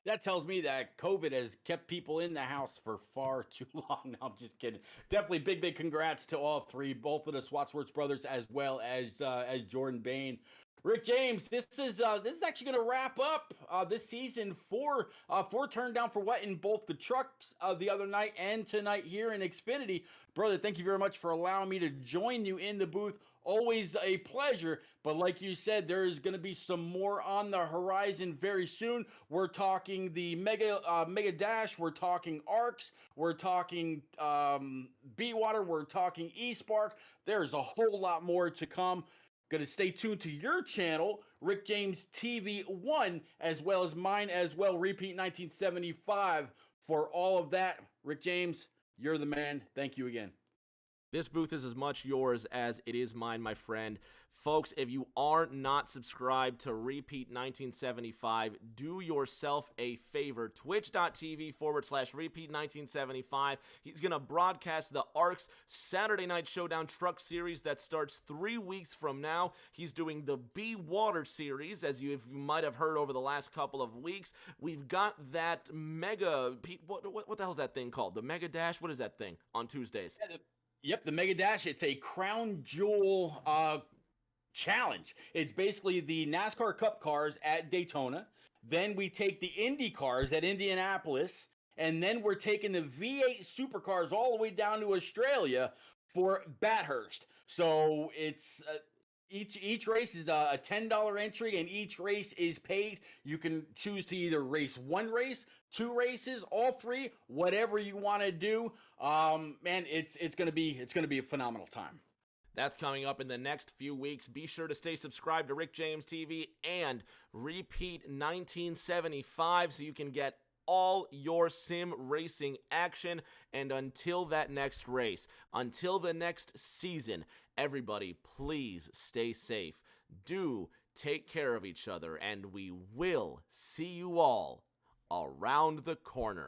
That tells me that COVID has kept people in the house for far too long. No, I'm just kidding. Definitely big congrats to all three, both of the Swatsworth brothers as well as Jordan Bain. Rick James, this is actually going to wrap up this season for Turn Down for What in both the trucks the other night and tonight here in Xfinity. Brother, thank you very much for allowing me to join you in the booth. Always a pleasure. But like you said, there is going to be some more on the horizon very soon. We're talking the Mega Dash. We're talking ARCs. We're talking B-Water. We're talking eSpark. There's a whole lot more to come. Going to stay tuned to your channel, Rick James TV 1, as well as mine as well, Repeat 1975. For all of that, Rick James, you're the man. Thank you again. This booth is as much yours as it is mine, my friend. Folks, if you are not subscribed to Repeat 1975, do yourself a favor. Twitch.tv/Repeat 1975. He's going to broadcast the ARCS Saturday Night Showdown Truck Series that starts 3 weeks from now. He's doing the B-Water Series, as you might have heard over the last couple of weeks. We've got that Mega... Pete, what the hell is that thing called? The Mega Dash? What is that thing on Tuesdays? Yep, the Mega Dash. It's a crown jewel challenge. It's basically the NASCAR Cup cars at Daytona. Then we take the Indy cars at Indianapolis. And then we're taking the V8 supercars all the way down to Australia for Bathurst. So it's... Each race is a $10 entry, and each race is paid. You can choose to either race one race, 2 races, all 3, whatever you want to do. Man, it's gonna be a phenomenal time. That's coming up in the next few weeks. Be sure to stay subscribed to Rick James TV and Repeat 1975 so you can get all your sim racing action. And until that next race, until the next season, everybody, please stay safe. Do take care of each other, and we will see you all around the corner.